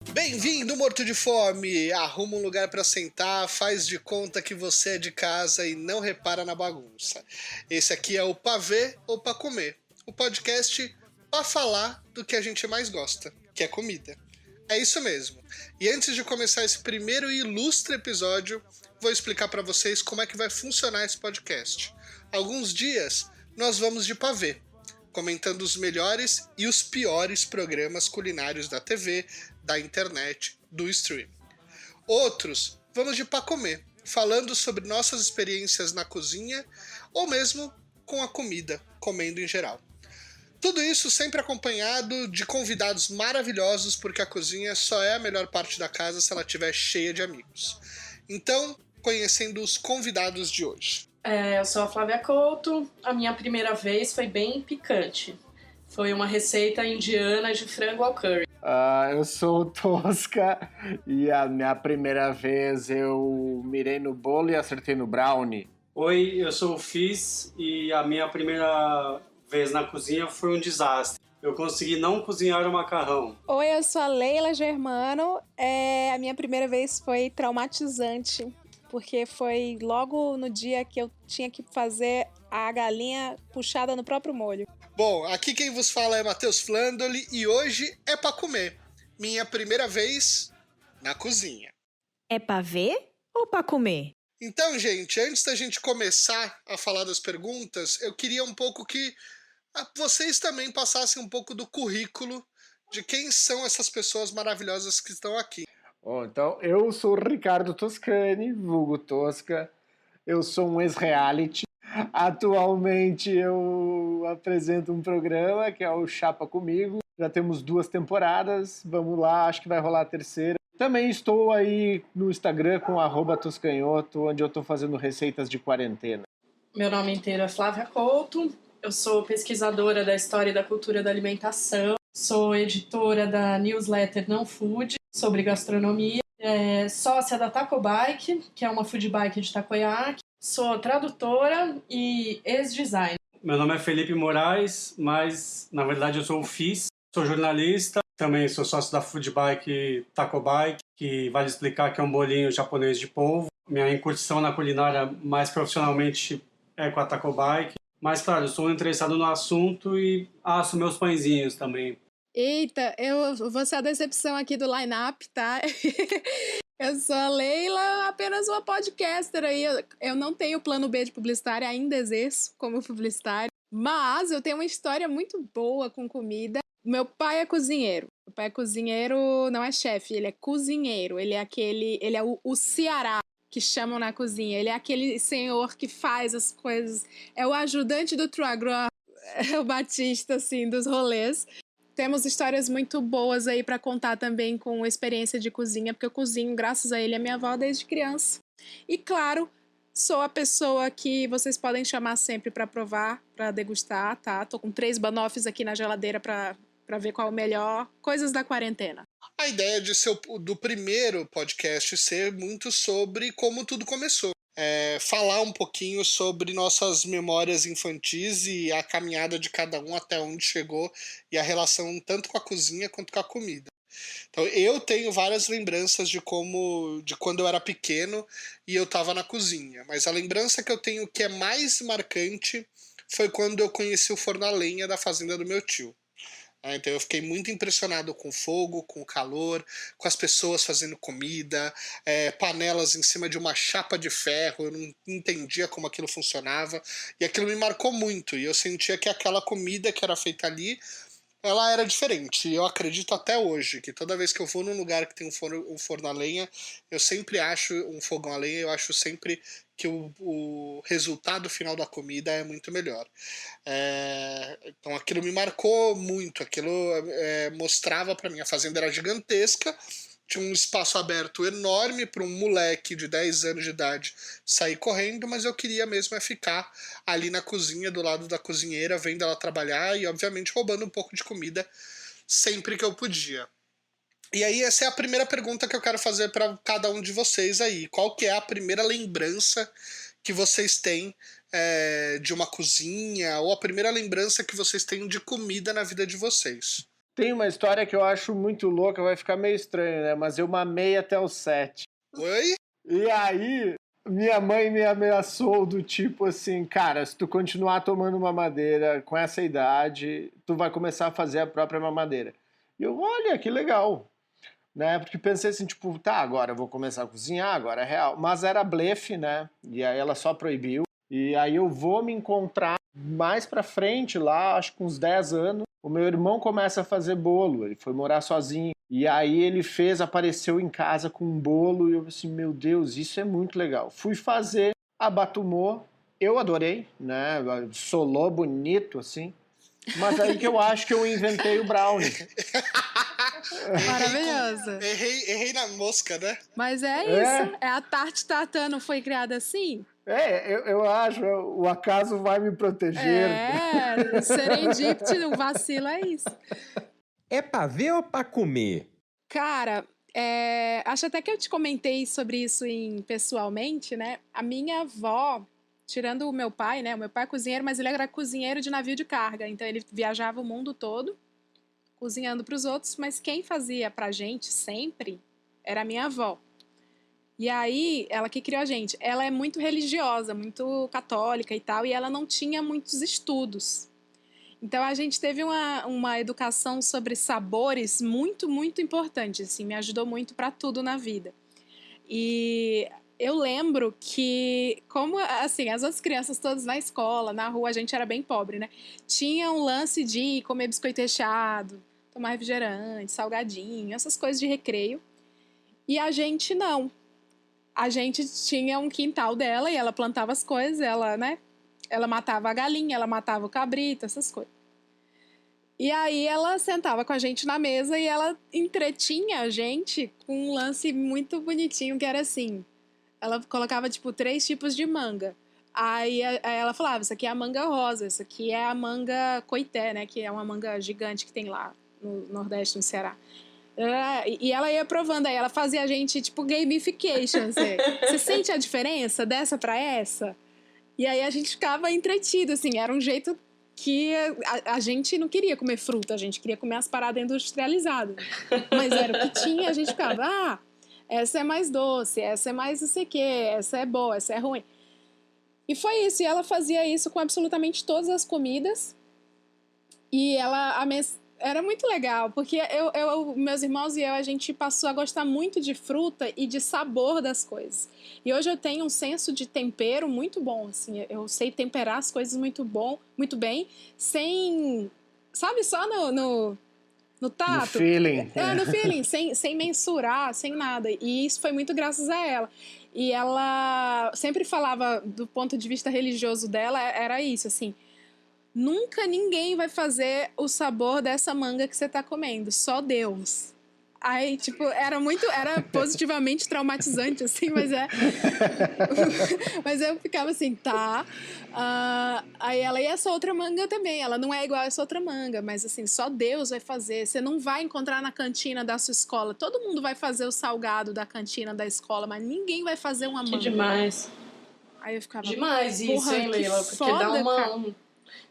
Bem-vindo, morto de fome! Arruma um lugar para sentar, faz de conta que você é de casa e não repara na bagunça. Esse aqui é o Pra Ver ou Pra Comer, o podcast pra falar do que a gente mais gosta, que é comida. É isso mesmo. E antes de começar esse primeiro e ilustre episódio, vou explicar para vocês como é que vai funcionar esse podcast. Alguns dias nós vamos de pavê, comentando os melhores e os piores programas culinários da TV, da internet, do streaming. Outros, vamos de pra comer, falando sobre nossas experiências na cozinha ou mesmo com a comida, comendo em geral. Tudo isso sempre acompanhado de convidados maravilhosos, porque a cozinha só é a melhor parte da casa se ela estiver cheia de amigos. Então, conhecendo os convidados de hoje. Eu sou a Flávia Couto. A minha primeira vez foi bem picante. Foi uma receita indiana de frango ao curry. Eu sou o Tosca e a minha primeira vez eu mirei no bolo e acertei no brownie. Oi, eu sou o Fizz e a minha primeira vez na cozinha foi um desastre. Eu consegui não cozinhar o macarrão. Oi, eu sou a Leila Germano. A minha primeira vez foi traumatizante, porque foi logo no dia que eu tinha que fazer a galinha puxada no próprio molho. Bom, aqui quem vos fala é Matheus Flandoli e hoje é pra comer. Minha primeira vez na cozinha. É pra ver ou pra comer? Então, gente, antes da gente começar a falar das perguntas, eu queria um pouco que vocês também passassem um pouco do currículo de quem são essas pessoas maravilhosas que estão aqui. Então, eu sou o Ricardo Toscani, vulgo Tosca. Eu sou um ex-reality. Atualmente eu apresento um programa que é o Chapa Comigo. Já temos 2 temporadas, vamos lá, acho que vai rolar a terceira. Também estou aí no Instagram com @toscanhoto, onde eu estou fazendo receitas de quarentena. Meu nome inteiro é Flávia Couto. Eu sou pesquisadora da história e da cultura da alimentação. Sou editora da newsletter Não Food, sobre gastronomia. Sócia da Taco Bike, que é uma food bike de Takoyaki. Sou tradutora e ex-designer. Meu nome é Felipe Moraes, mas na verdade eu sou o Fizz. Sou jornalista, também sou sócio da food bike Taco Bike, que vale explicar que é um bolinho japonês de polvo. Minha incursão na culinária mais profissionalmente é com a Taco Bike. Mas, claro, eu sou interessado no assunto e asso meus pãezinhos também. Eita, eu vou ser a decepção aqui do line-up, tá? Eu sou a Leila, apenas uma podcaster aí. Eu não tenho plano B de publicitária, ainda exerço como publicitária. Mas eu tenho uma história muito boa com comida. Meu pai é cozinheiro. Meu pai é cozinheiro, não é chefe, ele é cozinheiro. Ele é o Ceará que chamam na cozinha. Ele é aquele senhor que faz as coisas. É o ajudante do Truagro, é o Batista, assim, dos rolês. Temos histórias muito boas aí para contar também com experiência de cozinha, porque eu cozinho, graças a ele, a minha avó desde criança. E claro, sou a pessoa que vocês podem chamar sempre para provar, para degustar, tá? Tô com 3 banoffes aqui na geladeira para ver qual é o melhor. Coisas da quarentena. A ideia de ser do primeiro podcast ser muito sobre como tudo começou. Falar um pouquinho sobre nossas memórias infantis e a caminhada de cada um até onde chegou e a relação tanto com a cozinha quanto com a comida. Então eu tenho várias lembranças de quando eu era pequeno e eu estava na cozinha, mas a lembrança que eu tenho que é mais marcante foi quando eu conheci o forno a lenha da fazenda do meu tio. Então eu fiquei muito impressionado com o fogo, com o calor, com as pessoas fazendo comida, panelas em cima de uma chapa de ferro, eu não entendia como aquilo funcionava, e aquilo me marcou muito, e eu sentia que aquela comida que era feita ali, ela era diferente, e eu acredito até hoje, que toda vez que eu vou num lugar que tem um forno a lenha, eu sempre acho um fogão a lenha, eu acho sempre que o resultado final da comida é muito melhor. Então aquilo me marcou muito, aquilo mostrava para mim, a fazenda era gigantesca, tinha um espaço aberto enorme para um moleque de 10 anos de idade sair correndo, mas eu queria mesmo ficar ali na cozinha, do lado da cozinheira, vendo ela trabalhar e obviamente roubando um pouco de comida sempre que eu podia. E aí essa é a primeira pergunta que eu quero fazer para cada um de vocês aí. Qual que é a primeira lembrança que vocês têm de uma cozinha, ou a primeira lembrança que vocês têm de comida na vida de vocês? Tem uma história que eu acho muito louca, vai ficar meio estranho, né? Mas eu mamei até os 7. Oi? E aí, minha mãe me ameaçou do tipo assim, cara, se tu continuar tomando mamadeira com essa idade, tu vai começar a fazer a própria mamadeira. E eu, olha, que legal. Né? Porque pensei assim, tipo, tá, agora eu vou começar a cozinhar, agora é real. Mas era blefe, né? E aí ela só proibiu. E aí eu vou me encontrar mais pra frente, lá, acho que com uns 10 anos, o meu irmão começa a fazer bolo, ele foi morar sozinho. E aí ele apareceu em casa com um bolo, e eu assim, meu Deus, isso é muito legal. Fui fazer, abatumou, eu adorei, né? Solou bonito, assim. Mas aí que eu acho que eu inventei o brownie. Maravilhoso. Errei na mosca, né? Mas é isso. É a tarte tartã, não foi criada assim? Eu acho, o acaso vai me proteger. É, serendipity, o vacilo é isso. É pra ver ou pra comer? Cara, acho até que eu te comentei sobre isso pessoalmente, né? A minha avó, tirando o meu pai, né? O meu pai é cozinheiro, mas ele era cozinheiro de navio de carga. Então ele viajava o mundo todo, cozinhando para os outros. Mas quem fazia pra gente sempre era a minha avó. E aí, ela que criou a gente, ela é muito religiosa, muito católica e tal, e ela não tinha muitos estudos. Então, a gente teve uma educação sobre sabores muito, muito importante, assim, me ajudou muito para tudo na vida. E eu lembro que, como, assim, as outras crianças todas na escola, na rua, a gente era bem pobre, né? Tinha um lance de comer biscoito recheado, tomar refrigerante, salgadinho, essas coisas de recreio. E a gente não. A gente tinha um quintal dela e ela plantava as coisas, ela matava a galinha, ela matava o cabrito, essas coisas. E aí ela sentava com a gente na mesa e ela entretinha a gente com um lance muito bonitinho que era assim, ela colocava tipo 3 tipos de manga. Aí ela falava, isso aqui é a manga rosa, isso aqui é a manga coité, né, que é uma manga gigante que tem lá no Nordeste, no Ceará. E ela ia provando, aí ela fazia a gente, tipo, gamification, assim. Você sente a diferença dessa pra essa? E aí a gente ficava entretido, assim, era um jeito que a gente não queria comer fruta, a gente queria comer as paradas industrializadas. Mas era o que tinha, a gente ficava, essa é mais doce, essa é mais não sei o quê, essa é boa, essa é ruim. E foi isso, e ela fazia isso com absolutamente todas as comidas. E era muito legal, porque meus irmãos e eu, a gente passou a gostar muito de fruta e de sabor das coisas. E hoje eu tenho um senso de tempero muito bom, assim, eu sei temperar as coisas muito bem, sem, sabe, só no tato. No feeling. No feeling, sem mensurar, sem nada. E isso foi muito graças a ela. E ela sempre falava, do ponto de vista religioso dela, era isso, assim, nunca ninguém vai fazer o sabor dessa manga que você tá comendo, só Deus. Aí, tipo, era positivamente traumatizante, assim, mas mas eu ficava assim, tá. Aí ela, e essa outra manga também, ela não é igual a essa outra manga, mas assim, só Deus vai fazer. Você não vai encontrar na cantina da sua escola. Todo mundo vai fazer o salgado da cantina da escola, mas ninguém vai fazer uma manga. Que demais. Aí eu ficava, demais isso, hein, Leila? Porque foda,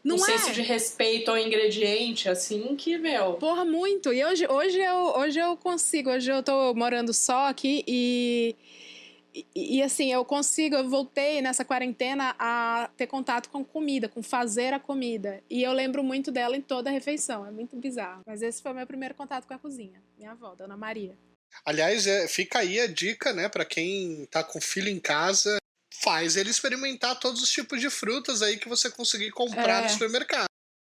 dá um senso de respeito ao ingrediente, assim, que, meu... Porra, muito. E hoje eu consigo. Hoje eu tô morando só aqui e assim, eu voltei nessa quarentena a ter contato com comida, com fazer a comida. E eu lembro muito dela em toda a refeição. É muito bizarro. Mas esse foi o meu primeiro contato com a cozinha. Minha avó, Dona Maria. Aliás, fica aí a dica, né, pra quem tá com filho em casa, faz ele experimentar todos os tipos de frutas aí que você conseguir comprar no supermercado.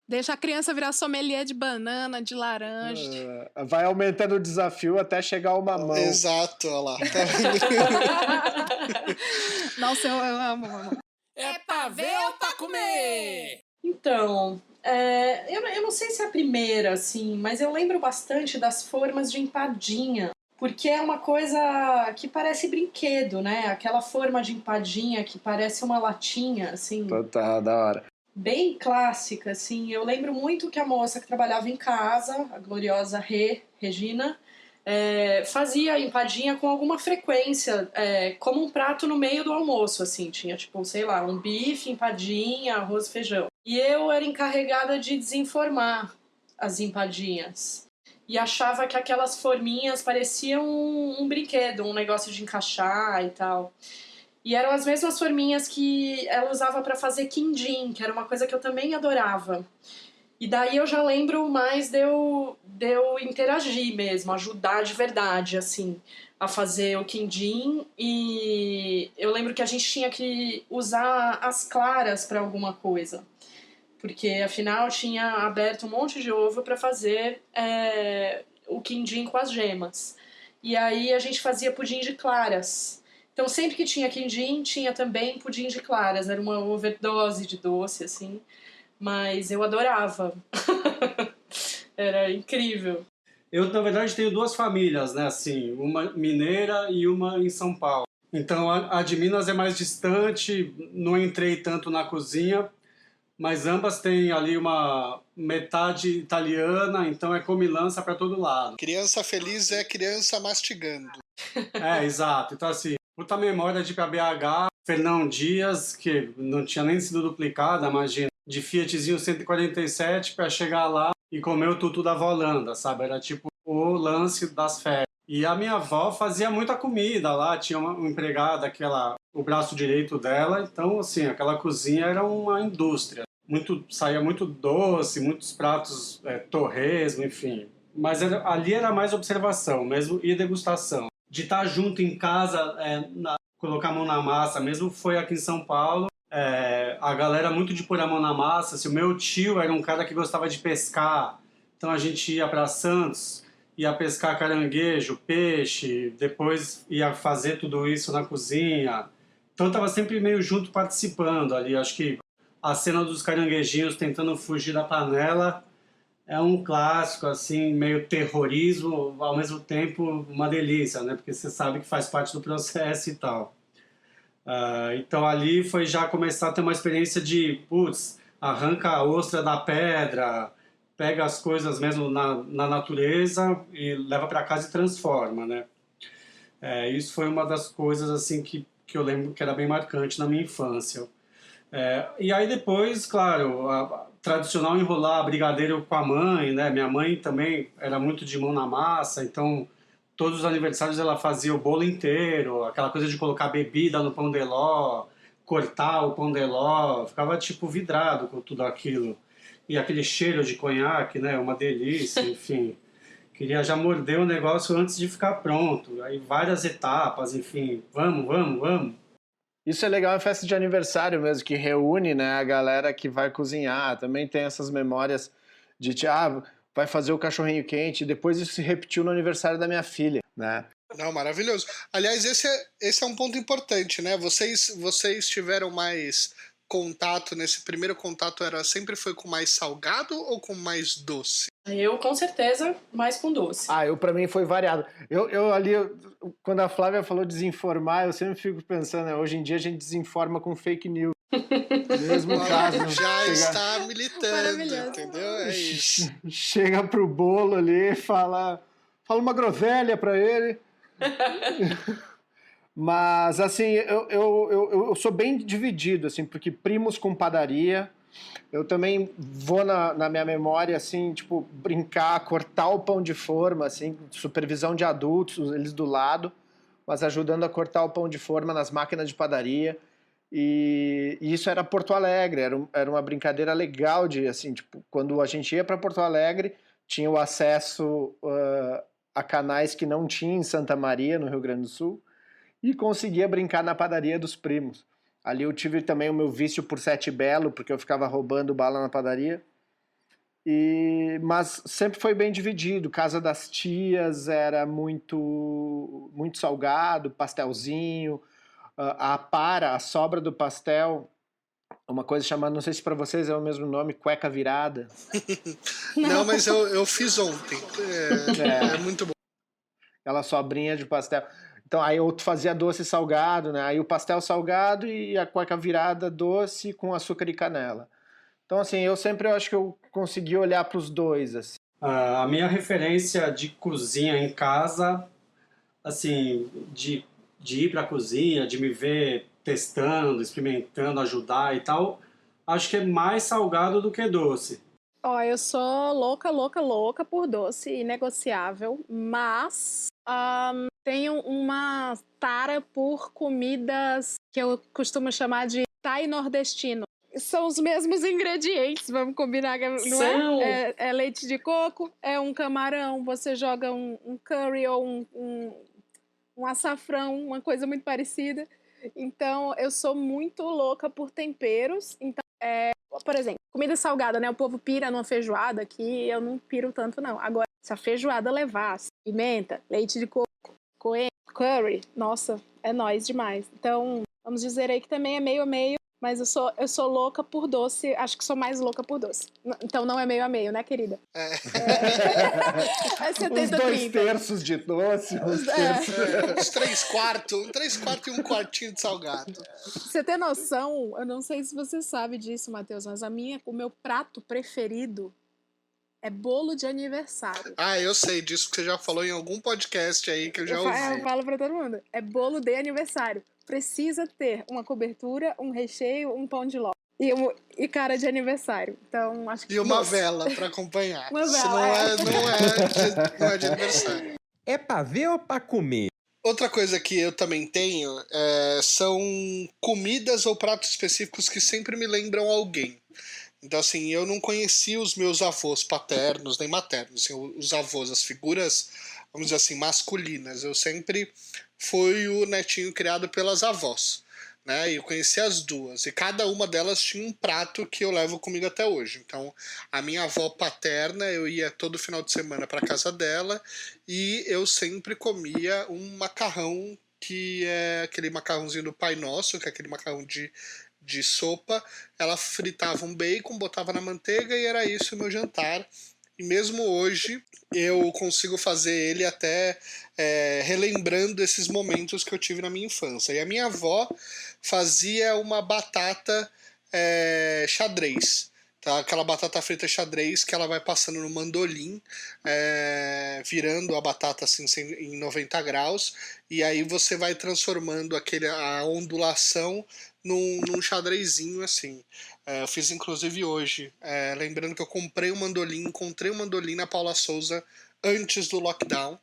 Deixa a criança virar sommelier de banana, de laranja. Vai aumentando o desafio até chegar ao mamão. Exato, olha lá. Nossa, eu amo. É pra ver ou pra comer? Então, eu não sei se é a primeira, assim, mas eu lembro bastante das formas de empadinha. Porque é uma coisa que parece brinquedo, né? Aquela forma de empadinha que parece uma latinha, assim. Total, da hora. Bem clássica, assim. Eu lembro muito que a moça que trabalhava em casa, a gloriosa Regina, fazia empadinha com alguma frequência, como um prato no meio do almoço, assim. Tinha, tipo, sei lá, um bife, empadinha, arroz e feijão. E eu era encarregada de desenformar as empadinhas. E achava que aquelas forminhas pareciam um brinquedo, um negócio de encaixar e tal. E eram as mesmas forminhas que ela usava para fazer quindim, que era uma coisa que eu também adorava. E daí eu já lembro mais de eu interagir mesmo, ajudar de verdade, assim, a fazer o quindim. E eu lembro que a gente tinha que usar as claras para alguma coisa. Porque, afinal, tinha aberto um monte de ovo para fazer o quindim com as gemas. E aí a gente fazia pudim de claras. Então, sempre que tinha quindim, tinha também pudim de claras. Era uma overdose de doce, assim. Mas eu adorava. Era incrível. Eu, na verdade, tenho duas famílias, né? Assim, uma mineira e uma em São Paulo. Então, a de Minas é mais distante, não entrei tanto na cozinha, mas ambas têm ali uma metade italiana, então é comilança para todo lado. Criança feliz é criança mastigando. Exato. Então, assim, puta memória de ir pra BH, Fernão Dias, que não tinha nem sido duplicada, imagina, de Fiatzinho 147 para chegar lá e comer o tutu da avó Holanda, sabe? Era tipo o lance das férias. E a minha avó fazia muita comida lá, tinha uma empregada, o braço direito dela, então, assim, aquela cozinha era uma indústria. Saía muito doce, muitos pratos, torresmo, enfim. Mas ali era mais observação mesmo e degustação. De estar junto em casa, colocar a mão na massa, mesmo foi aqui em São Paulo, a galera muito de pôr a mão na massa. Se o meu tio era um cara que gostava de pescar, então a gente ia para Santos, ia pescar caranguejo, peixe, depois ia fazer tudo isso na cozinha. Então eu estava sempre meio junto participando ali. Acho que a cena dos caranguejinhos tentando fugir da panela é um clássico, assim, meio terrorismo, ao mesmo tempo uma delícia, né? Porque você sabe que faz parte do processo e tal. Então ali foi já começar a ter uma experiência de, arranca a ostra da pedra, pega as coisas mesmo na natureza e leva para casa e transforma, né? Isso foi uma das coisas, assim, que eu lembro que era bem marcante na minha infância. E aí depois, claro, tradicional enrolar brigadeiro com a mãe, né? Minha mãe também era muito de mão na massa, então todos os aniversários ela fazia o bolo inteiro, aquela coisa de colocar bebida no pão de ló, cortar o pão de ló, ficava tipo vidrado com tudo aquilo. E aquele cheiro de conhaque, né? Uma delícia, enfim. Queria já morder o negócio antes de ficar pronto. Aí várias etapas, enfim. Vamos. Isso é legal em festa de aniversário mesmo, que reúne, né, a galera que vai cozinhar. Também tem essas memórias de, vai fazer o cachorrinho quente. Depois isso se repetiu no aniversário da minha filha, né? Não, maravilhoso. Aliás, esse é um ponto importante, né? Vocês tiveram mais contato, nesse primeiro contato sempre foi com mais salgado ou com mais doce? Eu, com certeza, mais com doce. Eu pra mim foi variado. Eu ali, quando a Flávia falou desinformar, eu sempre fico pensando, né, hoje em dia a gente desinforma com fake news. Mesmo caso. Já está militando, entendeu? É isso. Chega pro bolo ali, fala uma groselha pra ele. Mas, assim, eu sou bem dividido, assim, porque primos com padaria, eu também vou na minha memória, assim, tipo, brincar, cortar o pão de forma, assim, supervisão de adultos, eles do lado, mas ajudando a cortar o pão de forma nas máquinas de padaria. E isso era Porto Alegre, era uma brincadeira legal de, assim, tipo, quando a gente ia para Porto Alegre, tinha o acesso a canais que não tinha em Santa Maria, no Rio Grande do Sul, e conseguia brincar na padaria dos primos. Ali eu tive também o meu vício por Sete Belo, porque eu ficava roubando bala na padaria. Mas sempre foi bem dividido. Casa das tias era muito salgado, pastelzinho. A sobra do pastel, uma coisa chamada, não sei se para vocês é o mesmo nome, cueca virada. Não, mas eu fiz ontem. É muito bom. Aquela sobrinha de pastel. Então, aí eu fazia doce e salgado, né? Aí o pastel salgado e a cueca virada doce com açúcar e canela. Então, assim, eu acho que eu consegui olhar para os dois, assim. A minha referência de cozinha em casa, assim, de ir para a cozinha, de me ver testando, experimentando, ajudar e tal, acho que é mais salgado do que doce. Ó, eu sou louca por doce, inegociável, mas tenho uma tara por comidas que eu costumo chamar de Thai nordestino. São os mesmos ingredientes, vamos combinar, não é? É leite de coco, é um camarão, você joga um curry ou um açafrão, uma coisa muito parecida. Então, eu sou muito louca por temperos. Então, por exemplo, comida salgada, né? O povo pira numa feijoada, que eu não piro tanto, não. Agora, se a feijoada levasse pimenta, leite de coco, coentro, curry, nossa, é nóis demais. Então, vamos dizer aí que também é meio a meio, mas eu sou louca por doce, acho que sou mais louca por doce. Então não é meio a meio, né, querida? É 70, os 2 30. terços de doce, uns terços... Uns 3/4, um 3/4 e um quartinho de salgado. Você tem noção, eu não sei se você sabe disso, Matheus, mas o meu prato preferido é bolo de aniversário. Ah, eu sei disso, que você já falou em algum podcast aí que eu já ouvi. Eu falo pra todo mundo, é bolo de aniversário. Precisa ter uma cobertura, um recheio, um pão de ló. E cara de aniversário. Então, acho que... E uma vela pra acompanhar. Uma vela, Isso não é de aniversário. É pra ver ou pra comer? Outra coisa que eu também tenho são comidas ou pratos específicos que sempre me lembram alguém. Então, assim, eu não conheci os meus avós paternos nem maternos, assim, os avós, as figuras, vamos dizer assim, masculinas. Eu sempre fui o netinho criado pelas avós, né? E eu conheci as duas, e cada uma delas tinha um prato que eu levo comigo até hoje. Então, a minha avó paterna, eu ia todo final de semana para casa dela, e eu sempre comia um macarrão, que é aquele macarrãozinho do Pai Nosso, que é aquele macarrão de sopa. Ela fritava um bacon, botava na manteiga e era isso o meu jantar. E mesmo hoje eu consigo fazer ele até relembrando esses momentos que eu tive na minha infância. E a minha avó fazia uma batata xadrez. Tá? Aquela batata frita xadrez que ela vai passando no mandolim, virando a batata assim em 90 graus, e aí você vai transformando a ondulação num xadrezinho assim. Eu fiz inclusive hoje, lembrando que eu encontrei um mandolim na Paula Souza antes do lockdown.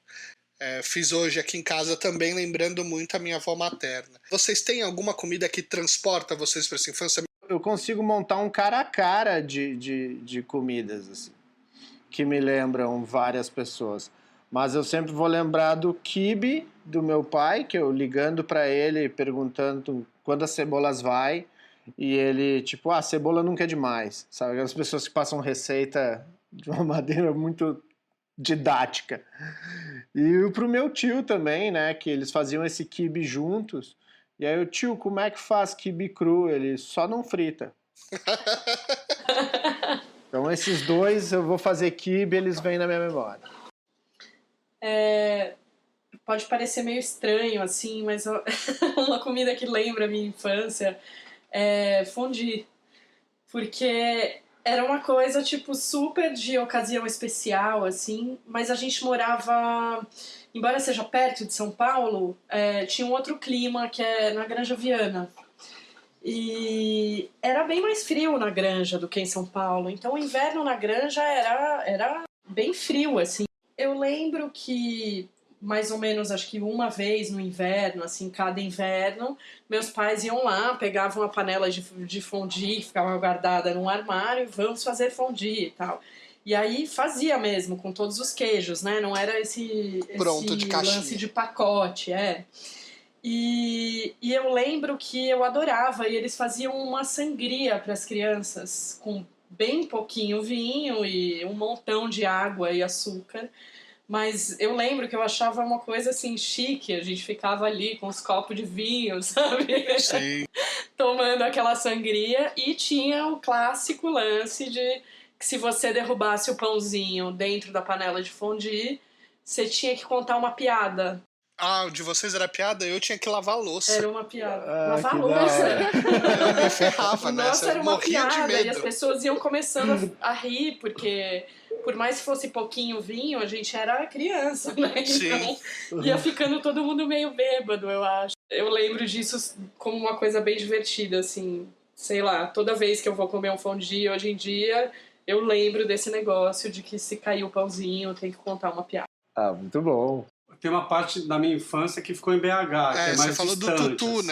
Fiz hoje aqui em casa também, lembrando muito a minha avó materna. Vocês têm alguma comida que transporta vocês para essa infância? Eu consigo montar um cara a cara de comidas, assim, que me lembram várias pessoas. Mas eu sempre vou lembrar do quibe do meu pai, que eu ligando para ele, perguntando quando as cebolas vai, e ele, tipo, cebola nunca é demais, sabe? Aquelas pessoas que passam receita de uma maneira muito didática. E pro meu tio também, né, que eles faziam esse quibe juntos. E aí o tio, como é que faz quibe cru? Ele só não frita. Então esses dois, eu vou fazer quibe, eles vêm na minha memória. Pode parecer meio estranho, assim, mas uma comida que lembra a minha infância é fondue. Porque era uma coisa, tipo, super de ocasião especial, assim, mas a gente morava... Embora seja perto de São Paulo, tinha um outro clima, que é na Granja Viana. E era bem mais frio na Granja do que em São Paulo. Então o inverno na Granja era bem frio, assim. Eu lembro que, mais ou menos, acho que uma vez no inverno, assim, cada inverno, meus pais iam lá, pegavam a panela de fondue, que ficava guardada num armário, e vamos fazer fondue e tal. E aí fazia mesmo, com todos os queijos, né? Não era esse lance de pacote, E eu lembro que eu adorava, e eles faziam uma sangria para as crianças, com bem pouquinho vinho e um montão de água e açúcar. Mas eu lembro que eu achava uma coisa assim chique, a gente ficava ali com os copos de vinho, sabe? Sim. Tomando aquela sangria, e tinha o clássico lance de que se você derrubasse o pãozinho dentro da panela de fondue, você tinha que contar uma piada. Ah, o de vocês era piada? Eu tinha que lavar a louça. Era uma piada. Lavar a louça. Eu me ferrava nessa. Nossa, era uma piada. De medo. E as pessoas iam começando a rir, porque por mais que fosse pouquinho vinho, a gente era criança, né? Então ia ficando todo mundo meio bêbado, eu acho. Eu lembro disso como uma coisa bem divertida, assim. Sei lá, toda vez que eu vou comer um fondue hoje em dia, eu lembro desse negócio de que se cair o pãozinho, tem que contar uma piada. Ah, muito bom. Tem uma parte da minha infância que ficou em BH, que é mais você falou distante, do tutu, assim.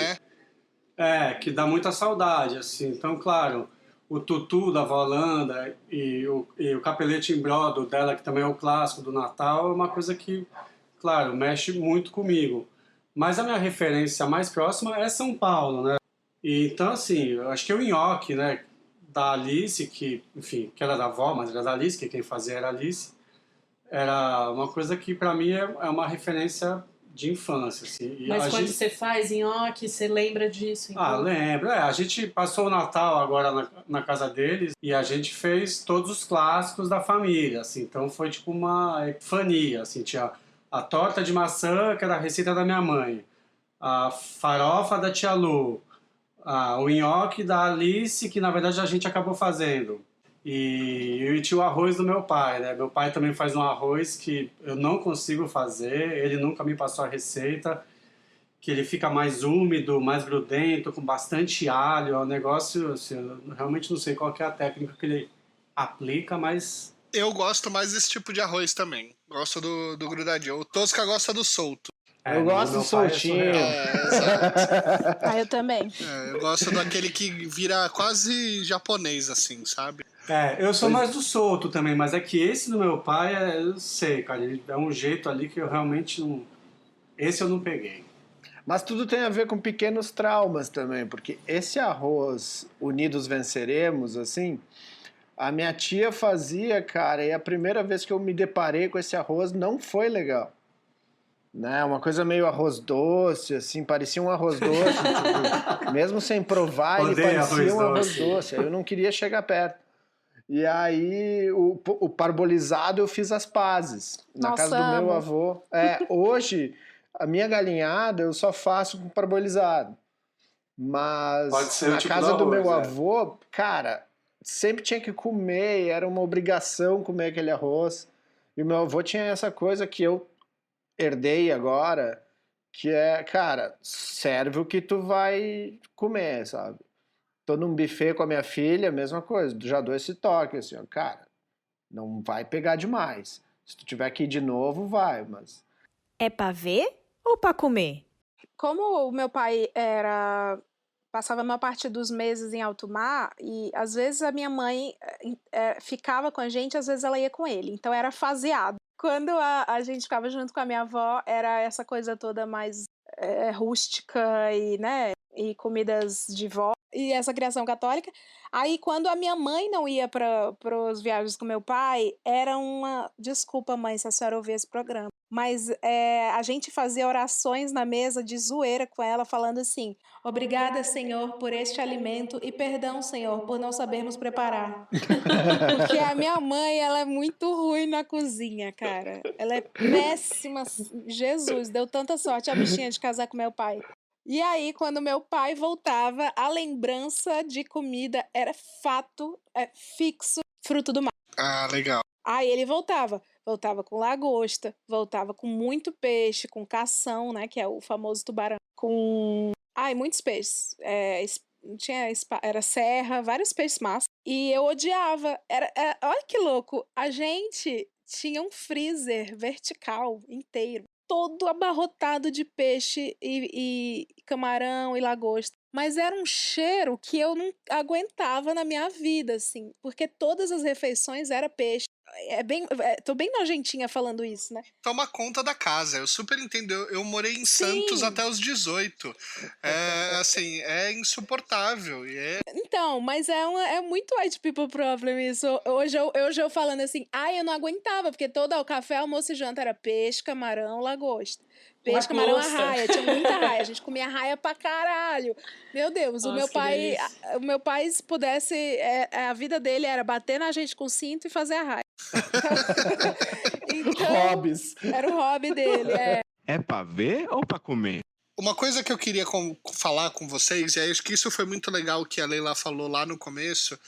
né? Que dá muita saudade, assim. Então, claro, o tutu da avó Holanda e o capelete em brodo dela, que também é o clássico do Natal, é uma coisa que, claro, mexe muito comigo. Mas a minha referência mais próxima é São Paulo, né? E, então, assim, eu acho que o nhoque, né, da Alice, que, enfim, que era da avó, mas era da Alice, que quem fazia era a Alice, era uma coisa que, pra mim, é uma referência de infância, assim. E Mas quando você faz nhoque, você lembra disso? Então? Lembro. A gente passou o Natal agora na casa deles e a gente fez todos os clássicos da família, assim. Então foi tipo uma epifania, assim. Tinha a torta de maçã, que era a receita da minha mãe, a farofa da tia Lu, o nhoque da Alice, que na verdade a gente acabou fazendo. E tinha o arroz do meu pai, né? Meu pai também faz um arroz que eu não consigo fazer, ele nunca me passou a receita, que ele fica mais úmido, mais grudento, com bastante alho. É um negócio, assim, eu realmente não sei qual que é a técnica que ele aplica, mas... Eu gosto mais desse tipo de arroz também. Gosto do grudadinho. O Tosca gosta do solto. Eu gosto do soltinho. Exato. Eu também. Eu gosto daquele que vira quase japonês, assim, sabe? Eu sou mais do solto também, mas é que esse do meu pai, eu sei, cara, ele é um jeito ali que eu realmente não... Esse eu não peguei. Mas tudo tem a ver com pequenos traumas também, porque esse arroz Unidos Venceremos, assim, a minha tia fazia, cara, e a primeira vez que eu me deparei com esse arroz não foi legal. Né? Uma coisa meio arroz doce, assim, parecia um arroz doce. Tipo, mesmo sem provar, ele parecia um arroz doce. Aí eu não queria chegar perto. E aí, o parbolizado eu fiz as pazes. Na casa do meu avô. Hoje, a minha galinhada eu só faço com parbolizado. Mas na casa do meu avô, cara, sempre tinha que comer, era uma obrigação comer aquele arroz. E o meu avô tinha essa coisa que eu herdei agora, que é, cara, serve o que tu vai comer, sabe? Tô num buffet com a minha filha, mesma coisa, já dou esse toque, assim, ó, cara, não vai pegar demais. Se tu tiver que ir de novo, vai, mas... É pra ver ou pra comer? Como o meu pai passava a maior parte dos meses em alto mar, e às vezes a minha mãe ficava com a gente, às vezes ela ia com ele, então era faseado. Quando a gente ficava junto com a minha avó, era essa coisa toda mais rústica e, né, e comidas de vó, e essa criação católica. Aí, quando a minha mãe não ia para os viagens com meu pai, era uma... Desculpa, mãe, se a senhora ouvir esse programa. Mas a gente fazia orações na mesa de zoeira com ela, falando assim: obrigada, Senhor, por este alimento e perdão, Senhor, por não sabermos preparar. Porque a minha mãe, ela é muito ruim na cozinha, cara. Ela é péssima. Jesus, deu tanta sorte a bichinha de casar com meu pai. E aí, quando meu pai voltava, a lembrança de comida era fato, fixo, fruto do mar. Ah, legal. Aí ele voltava com lagosta, voltava com muito peixe, com cação, né, que é o famoso tubarão, com muitos peixes. Era serra, vários peixes massa. E eu odiava. Olha que louco, a gente tinha um freezer vertical inteiro, todo abarrotado de peixe e camarão e lagosta. Mas era um cheiro que eu não aguentava na minha vida, assim, porque todas as refeições era peixe. Tô bem nojentinha falando isso, né? Toma conta da casa, eu super entendo. Eu morei em Santos até os 18. Assim, é insuportável. Então, mas é muito white people problem isso. Hoje eu falando assim, eu não aguentava, porque todo o café, almoço e janta era peixe, camarão, lagosta. Peixe, camarão, arraia. Tinha muita arraia. A gente comia arraia pra caralho. Meu Deus, Nossa, o meu pai, se pudesse, a vida dele era bater na gente com cinto e fazer arraia. Então, Hobbies. Era o hobby dele, É pra ver ou pra comer? Uma coisa que eu queria falar com vocês, e acho que isso foi muito legal que a Leila falou lá no começo,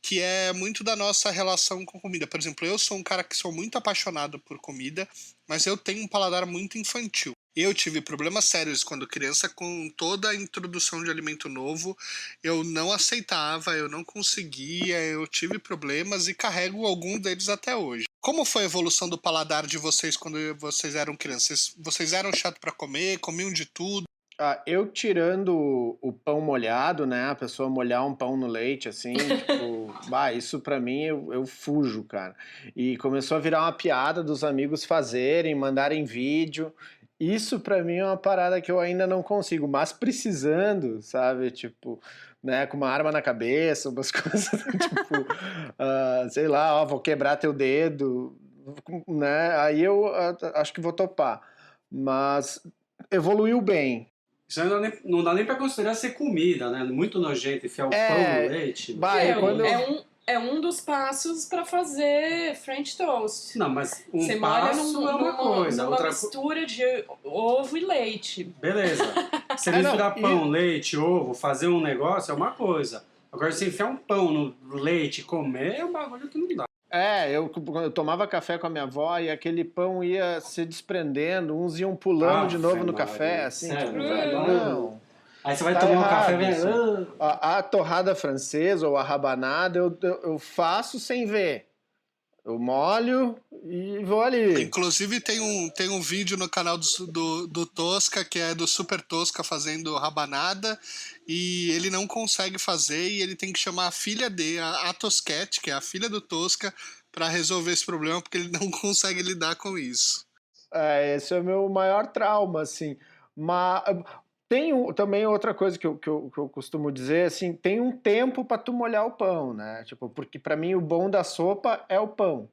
que é muito da nossa relação com comida. Por exemplo, eu sou um cara que sou muito apaixonado por comida, mas eu tenho um paladar muito infantil. Eu tive problemas sérios quando criança com toda a introdução de alimento novo. Eu não aceitava, eu não conseguia, eu tive problemas e carrego algum deles até hoje. Como foi a evolução do paladar de vocês quando vocês eram crianças? Vocês eram chato para comer, comiam de tudo? Eu tirando o pão molhado, né? A pessoa molhar um pão no leite, assim, tipo, isso pra mim eu fujo, cara. E começou a virar uma piada dos amigos fazerem, mandarem vídeo. Isso pra mim é uma parada que eu ainda não consigo, mas precisando, sabe? Tipo, né, com uma arma na cabeça, umas coisas, tipo, sei lá, ó, vou quebrar teu dedo, né? Aí eu acho que vou topar. Mas evoluiu bem. Isso aí não dá nem pra considerar ser comida, né? Muito nojento enfiar o pão no leite. É um dos passos para fazer French toast. Não, mas Você passo molha é uma coisa. numa mistura de ovo e leite. Beleza. Você misturar pão, leite, ovo, fazer um negócio é uma coisa. Agora, você enfiar um pão no leite e comer é um bagulho que não dá. Eu tomava café com a minha avó e aquele pão ia se desprendendo, uns iam pulando de novo no café, assim. Sério, tipo, não. Aí você vai tomar um café e vem... A torrada francesa ou a rabanada eu faço sem ver. Eu molho e vou ali. Inclusive tem um vídeo no canal do Tosca, que é do Super Tosca fazendo rabanada, e ele não consegue fazer e ele tem que chamar a filha dele, a Tosquete, que é a filha do Tosca, para resolver esse problema, porque ele não consegue lidar com isso. Esse é o meu maior trauma, assim. Mas tem também outra coisa que eu costumo dizer, assim, tem um tempo para tu molhar o pão, né? Tipo, porque para mim o bom da sopa é o pão.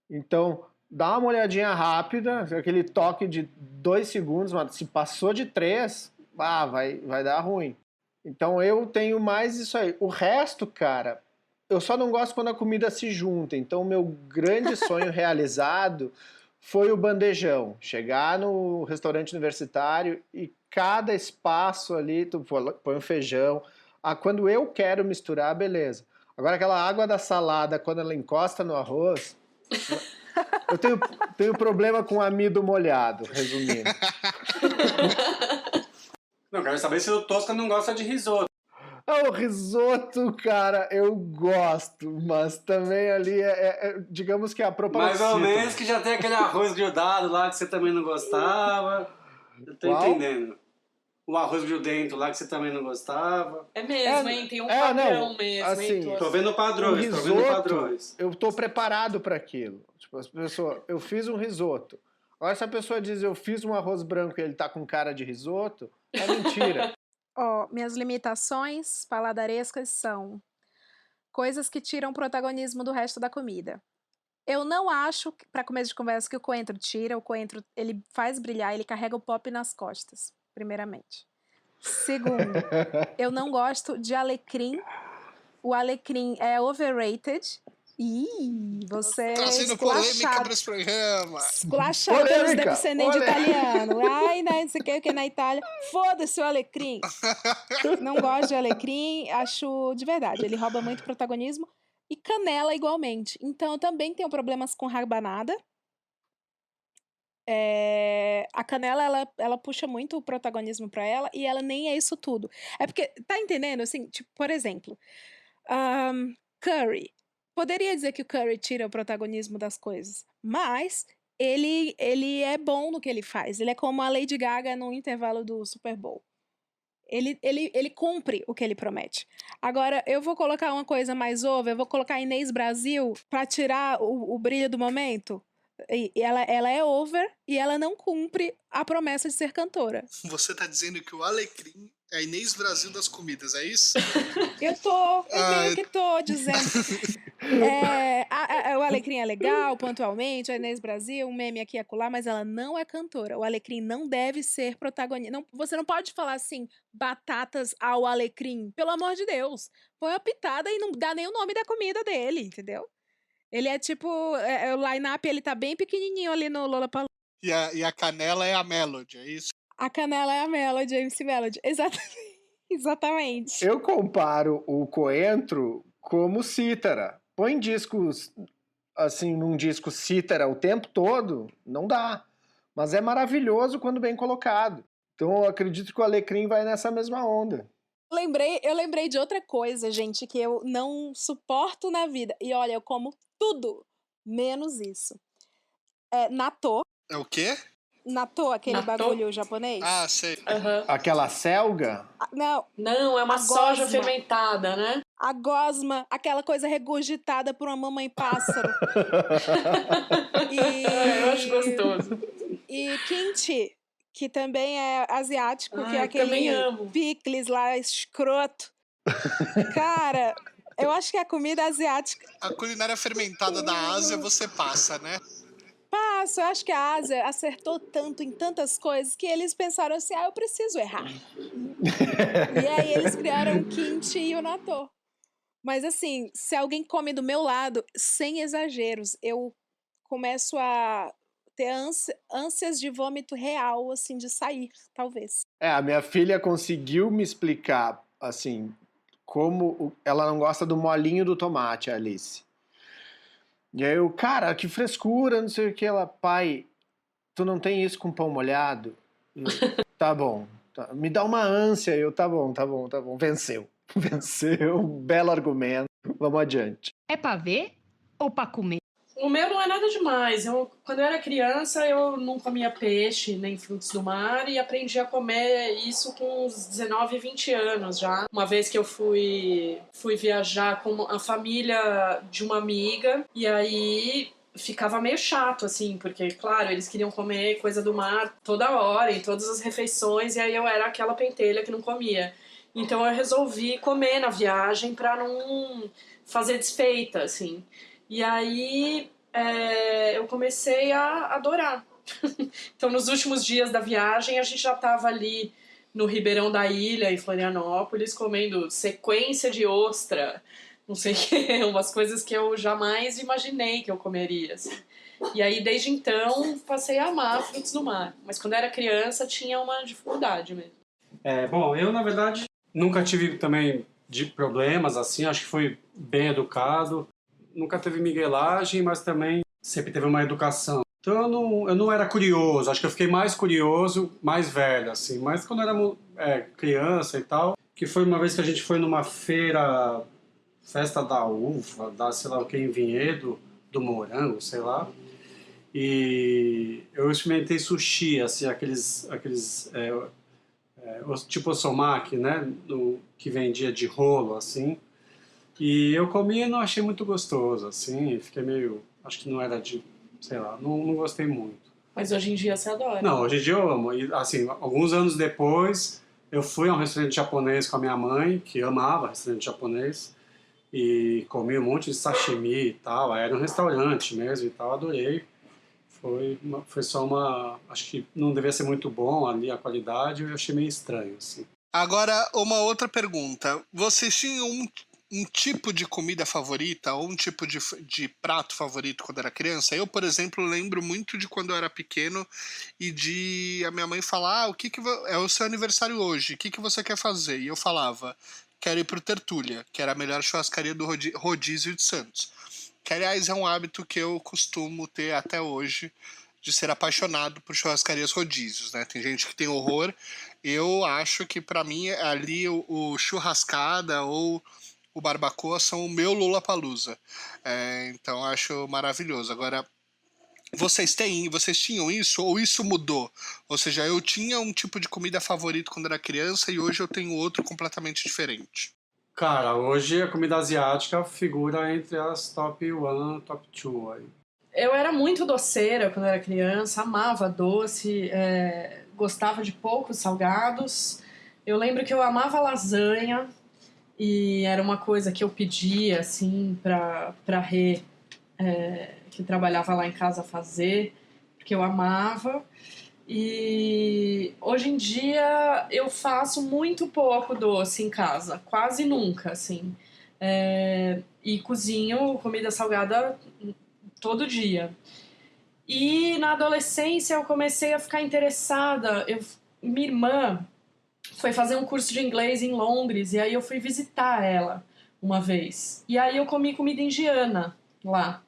Então, dá uma olhadinha rápida, aquele toque de 2 segundos, mas se passou de 3, vai dar ruim. Então eu tenho mais isso aí. O resto, cara, eu só não gosto quando a comida se junta. Então o meu grande sonho realizado foi o bandejão. Chegar no restaurante universitário e cada espaço ali, tu põe um feijão. Quando eu quero misturar, beleza. Agora aquela água da salada, quando ela encosta no arroz... Eu tenho problema com amido molhado, resumindo. Não, quero saber se o Tosca não gosta de risoto. O risoto, cara, eu gosto, mas também ali digamos que é a propaganda. Mais ou menos que já tem aquele arroz grudado lá que você também não gostava. Eu tô entendendo. O arroz grudento lá que você também não gostava. É mesmo, hein? Tem um padrão mesmo, assim, hein? Tô vendo padrões, Eu tô preparado para aquilo. Tipo, as pessoas, eu fiz um risoto. Agora, se a pessoa diz eu fiz um arroz branco e ele tá com cara de risoto, é mentira. Minhas limitações paladarescas são coisas que tiram o protagonismo do resto da comida. Eu não acho, para começo de conversa, que o coentro tira. O coentro, ele faz brilhar, ele carrega o pop nas costas, primeiramente. Segundo, eu não gosto de alecrim. O alecrim é overrated. Você trazendo polêmica para esse programa. Esculachado pelos descendentes de italiano. Ai, não sei o que na Itália. Foda-se o alecrim. Não gosto de alecrim, acho de verdade. Ele rouba muito protagonismo. E canela igualmente. Então eu também tenho problemas com rabanada. A canela, ela puxa muito o protagonismo pra ela e ela nem é isso tudo. É porque, tá entendendo? Assim, tipo, por exemplo, curry. Poderia dizer que o curry tira o protagonismo das coisas, mas ele é bom no que ele faz. Ele é como a Lady Gaga no intervalo do Super Bowl. Ele cumpre o que ele promete. Agora, eu vou colocar uma coisa mais over, eu vou colocar Inês Brasil pra tirar o brilho do momento. E ela é over e ela não cumpre a promessa de ser cantora. Você tá dizendo que o alecrim é a Inês Brasil das comidas, é isso? Eu meio que tô dizendo. O alecrim é legal, pontualmente, a Inês Brasil, um meme aqui e acolá, mas ela não é cantora. O alecrim não deve ser protagonista. Você não pode falar assim, batatas ao alecrim. Pelo amor de Deus. Põe uma pitada e não dá nem o nome da comida dele, entendeu? Ele é tipo, o line-up, ele tá bem pequenininho ali no Lollapalooza. E a canela é a Melody, é isso? A canela é a Melody, a MC Melody. Exatamente. Eu comparo o coentro como cítara. Põe discos, assim, num disco cítara o tempo todo, não dá. Mas é maravilhoso quando bem colocado. Então eu acredito que o alecrim vai nessa mesma onda. Eu lembrei de outra coisa, gente, que eu não suporto na vida. E olha, eu como tudo, menos isso. É natto. É o quê? Natto, aquele Natto? bagulho japonês. Ah, sei. Aham. Aquela selga? Não, Não, é uma A soja gosma. fermentada, né? a gosma, aquela coisa regurgitada por uma mamãe pássaro. Eu acho gostoso. E kimchi, que também é asiático, que é Eu também aquele amo. picles lá, escroto. Cara, eu acho que a comida asiática A culinária fermentada da Ásia você passa, né? passa. Eu acho que a Ásia acertou tanto em tantas coisas que eles pensaram assim, eu preciso errar. E aí eles criaram o kimchi e o natto. Mas assim, se alguém come do meu lado, sem exageros, eu começo a ter ânsias de vômito real, assim, de sair, talvez. A minha filha conseguiu me explicar, assim, como ela não gosta do molinho do tomate, a Alice. E aí eu, cara, que frescura, não sei o que. Ela, pai, tu não tem isso com pão molhado? Eu, tá bom. Tá. Me dá uma ânsia. Eu, tá bom. Venceu. Venceu, belo argumento. Vamos adiante. É pra ver ou pra comer? O meu não é nada demais. Quando eu era criança, eu não comia peixe nem frutos do mar e aprendi a comer isso com uns 19, 20 anos já. Uma vez que eu fui viajar com a família de uma amiga e aí ficava meio chato, assim, porque, claro, eles queriam comer coisa do mar toda hora, em todas as refeições, e aí eu era aquela pentelha que não comia. Então eu resolvi comer na viagem pra não fazer desfeita, assim. E aí eu comecei a adorar. Então, nos últimos dias da viagem, a gente já estava ali no Ribeirão da Ilha, em Florianópolis, comendo sequência de ostra, não sei o que, umas coisas que eu jamais imaginei que eu comeria. Assim. E aí, desde então, passei a amar frutos do mar. Mas quando era criança, tinha uma dificuldade mesmo. Bom, eu, na verdade, nunca tive também de problemas, assim, acho que fui bem educado. Nunca teve miguelagem, mas também sempre teve uma educação. Então eu não era curioso, acho que eu fiquei mais curioso, mais velho, assim. Mas quando eu era criança e tal, que foi uma vez que a gente foi numa feira, festa da uva, da sei lá o que, em Vinhedo, do morango, sei lá. E eu experimentei sushi, assim, aqueles tipo osomaki, né, que vendia de rolo, assim. E eu comi e não achei muito gostoso, assim, fiquei meio... Acho que não era de... sei lá, não gostei muito. Mas hoje em dia você adora. Não, hoje em dia eu amo. E, assim, alguns anos depois, eu fui a um restaurante japonês com a minha mãe, que amava restaurante japonês, e comi um monte de sashimi e tal. Era um restaurante mesmo e tal, adorei. Foi só uma... Acho que não devia ser muito bom ali a qualidade, eu achei meio estranho, assim. Agora, uma outra pergunta. Vocês tinham um tipo de comida favorita ou um tipo de prato favorito quando era criança? Eu, por exemplo, lembro muito de quando eu era pequeno e de a minha mãe falar, é o seu aniversário hoje, o que você quer fazer? E eu falava, quero ir pro Tertúlia, que era a melhor churrascaria do Rodízio de Santos. Que, aliás, é um hábito que eu costumo ter até hoje, de ser apaixonado por churrascarias rodízios, né? Tem gente que tem horror. Eu acho que, pra mim, ali o churrascada ou o barbacoa são o meu Lollapalooza. Então acho maravilhoso. Agora, vocês tinham isso ou isso mudou? Ou seja, eu tinha um tipo de comida favorito quando era criança e hoje eu tenho outro completamente diferente. Cara, hoje a comida asiática figura entre as top 1, top 2 aí. Eu era muito doceira quando era criança, amava doce, gostava de poucos salgados. Eu lembro que eu amava lasanha, e era uma coisa que eu pedia, assim, pra Rê, que trabalhava lá em casa, fazer, porque eu amava. E hoje em dia eu faço muito pouco doce em casa, quase nunca, assim. E cozinho comida salgada todo dia. E na adolescência eu comecei a ficar interessada. Minha irmã foi fazer um curso de inglês em Londres, e aí eu fui visitar ela uma vez. E aí eu comi comida indiana lá.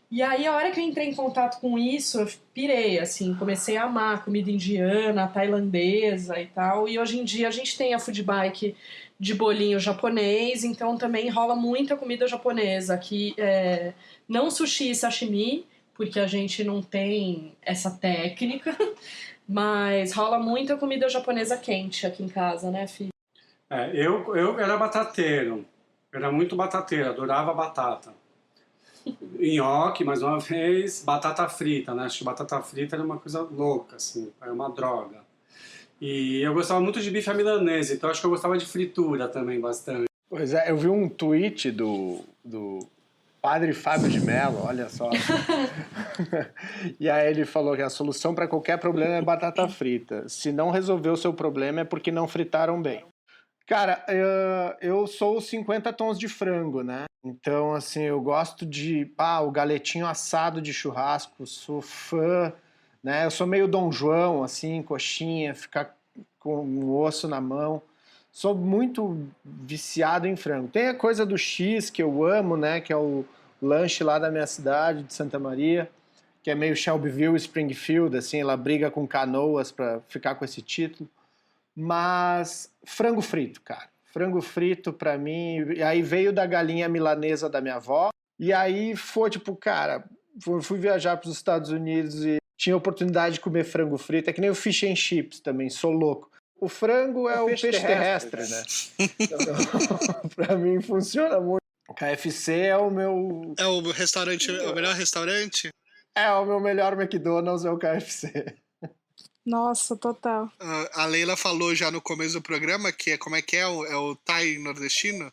E aí, a hora que eu entrei em contato com isso, eu pirei, assim, comecei a amar comida indiana, tailandesa e tal. E hoje em dia a gente tem a food bike de bolinho japonês, então também rola muita comida japonesa aqui, não sushi e sashimi, porque a gente não tem essa técnica, mas rola muita comida japonesa quente aqui em casa, né, filho? Eu era batateiro, era muito batateiro, adorava batata. Nhoque, mais uma vez, batata frita, né? Acho que batata frita era uma coisa louca, assim, era uma droga. E eu gostava muito de bife à milanesa, então acho que eu gostava de fritura também bastante. Pois é, eu vi um tweet do Padre Fábio de Mello, olha só. E aí ele falou que a solução para qualquer problema é batata frita. Se não resolver o seu problema é porque não fritaram bem. Cara, eu sou 50 tons de frango, né? Então, assim, eu gosto de o galetinho assado de churrasco, sou fã, né? Eu sou meio Dom João, assim, coxinha, ficar com o osso na mão. Sou muito viciado em frango. Tem a coisa do X que eu amo, né? Que é o lanche lá da minha cidade, de Santa Maria, que é meio Shelbyville, Springfield, assim, ela briga com Canoas para ficar com esse título. Mas frango frito, cara. Frango frito pra mim, e aí veio da galinha milanesa da minha avó, e aí foi tipo, cara, fui viajar para os Estados Unidos e tinha oportunidade de comer frango frito, é que nem o fish and chips também, sou louco. O frango é o peixe terrestre, né? Então, pra mim funciona muito. O KFC é o meu... É o restaurante, é o melhor restaurante? É o meu melhor McDonald's, é o KFC. Nossa, total. A Leila falou já no começo do programa que como é que é o Thai nordestino?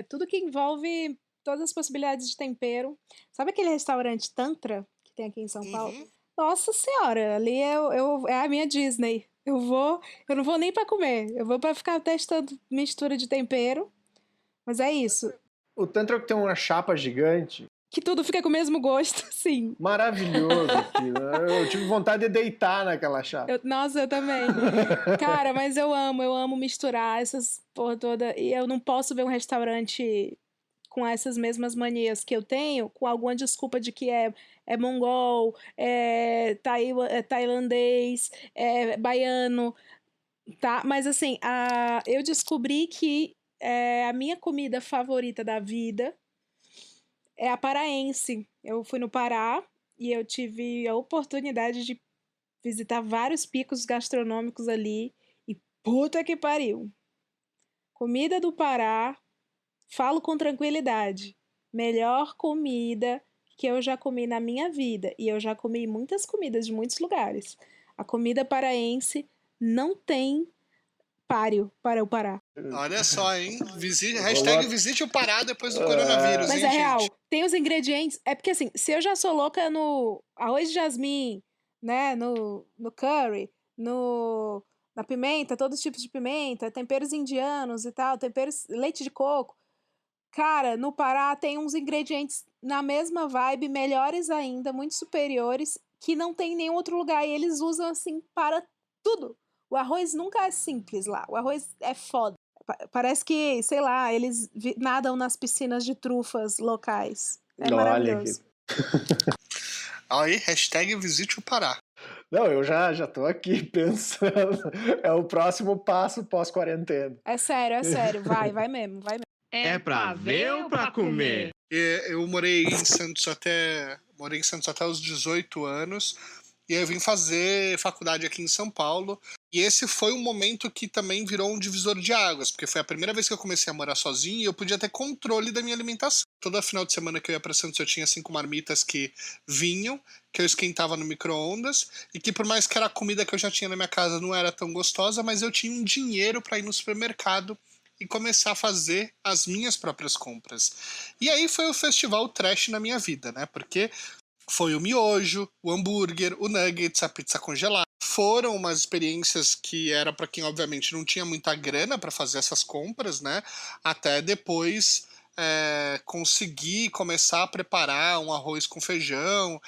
Tudo que envolve todas as possibilidades de tempero. Sabe aquele restaurante Tantra que tem aqui em São Paulo? Nossa senhora, ali é a minha Disney. Eu não vou nem pra comer, eu vou pra ficar testando mistura de tempero. Mas é isso. O Tantra que tem uma chapa gigante. Que tudo fica com o mesmo gosto, sim. Maravilhoso aquilo. Eu tive vontade de deitar naquela chapa. Nossa, eu também. Cara, mas eu amo misturar essas porra toda. E eu não posso ver um restaurante com essas mesmas manias que eu tenho, com alguma desculpa de que é mongol, é tailandês, é baiano, tá? Mas assim, eu descobri que a minha comida favorita da vida é a paraense. Eu fui no Pará e eu tive a oportunidade de visitar vários picos gastronômicos ali e puta que pariu. Comida do Pará, falo com tranquilidade, melhor comida que eu já comi na minha vida, e eu já comi muitas comidas de muitos lugares. A comida paraense não tem páreo para o Pará. Olha só, hein? Hashtag visite o Pará depois do coronavírus, mas hein, gente? Real, tem os ingredientes. É porque assim, se eu já sou louca no arroz de jasmim, né, no curry, na pimenta, todos os tipos de pimenta, temperos indianos e tal, leite de coco. Cara, no Pará tem uns ingredientes na mesma vibe, melhores ainda, muito superiores, que não tem em nenhum outro lugar. E eles usam assim para tudo. O arroz nunca é simples lá. O arroz é foda. Parece que, sei lá, eles nadam nas piscinas de trufas locais. É maravilhoso. Aí, hashtag visite o Pará. Não, eu já tô aqui pensando. É o próximo passo pós-quarentena. É sério. Vai mesmo. É pra ver ou pra comer? Eu morei em Santos até os 18 anos. E aí eu vim fazer faculdade aqui em São Paulo. E esse foi um momento que também virou um divisor de águas, porque foi a primeira vez que eu comecei a morar sozinho e eu podia ter controle da minha alimentação. Todo final de semana que eu ia para Santos eu tinha 5 marmitas que vinham, que eu esquentava no micro-ondas, e que por mais que era a comida que eu já tinha na minha casa não era tão gostosa, mas eu tinha um dinheiro para ir no supermercado e começar a fazer as minhas próprias compras. E aí foi o festival trash na minha vida, né? Porque foi o miojo, o hambúrguer, o nuggets, a pizza congelada. Foram umas experiências que era para quem obviamente não tinha muita grana para fazer essas compras, né? Até depois conseguir começar a preparar um arroz com feijão,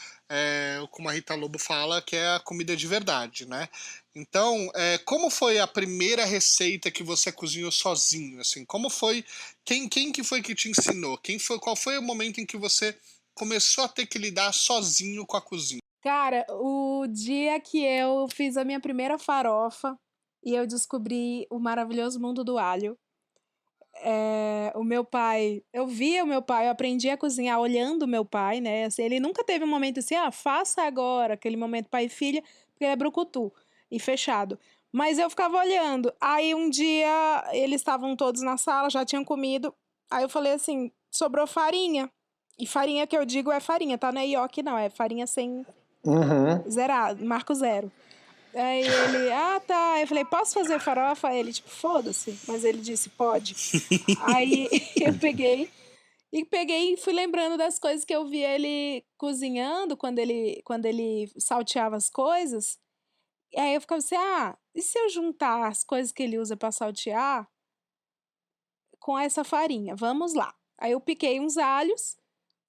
como a Rita Lobo fala, que é a comida de verdade, né? Então, como foi a primeira receita que você cozinhou sozinho? Assim, como foi? Quem que foi que te ensinou? Qual foi o momento em que você começou a ter que lidar sozinho com a cozinha? Cara, o dia que eu fiz a minha primeira farofa e eu descobri o maravilhoso mundo do alho. O meu pai, eu via o meu pai, eu aprendi a cozinhar olhando o meu pai, né? Assim, ele nunca teve um momento assim, faça agora, aquele momento pai e filha, porque ele é brucutu e fechado. Mas eu ficava olhando. Aí um dia eles estavam todos na sala, já tinham comido. Aí eu falei assim: sobrou farinha. E farinha que eu digo é farinha, tá? Não é ioki, não, é farinha sem zerado, marco zero. Aí ele, tá. Aí eu falei, posso fazer farofa? Aí ele, tipo, foda-se. Mas ele disse, pode. Aí eu peguei e fui lembrando das coisas que eu via ele cozinhando quando ele salteava as coisas. E aí eu ficava assim, e se eu juntar as coisas que ele usa pra saltear com essa farinha? Vamos lá. Aí eu piquei uns alhos,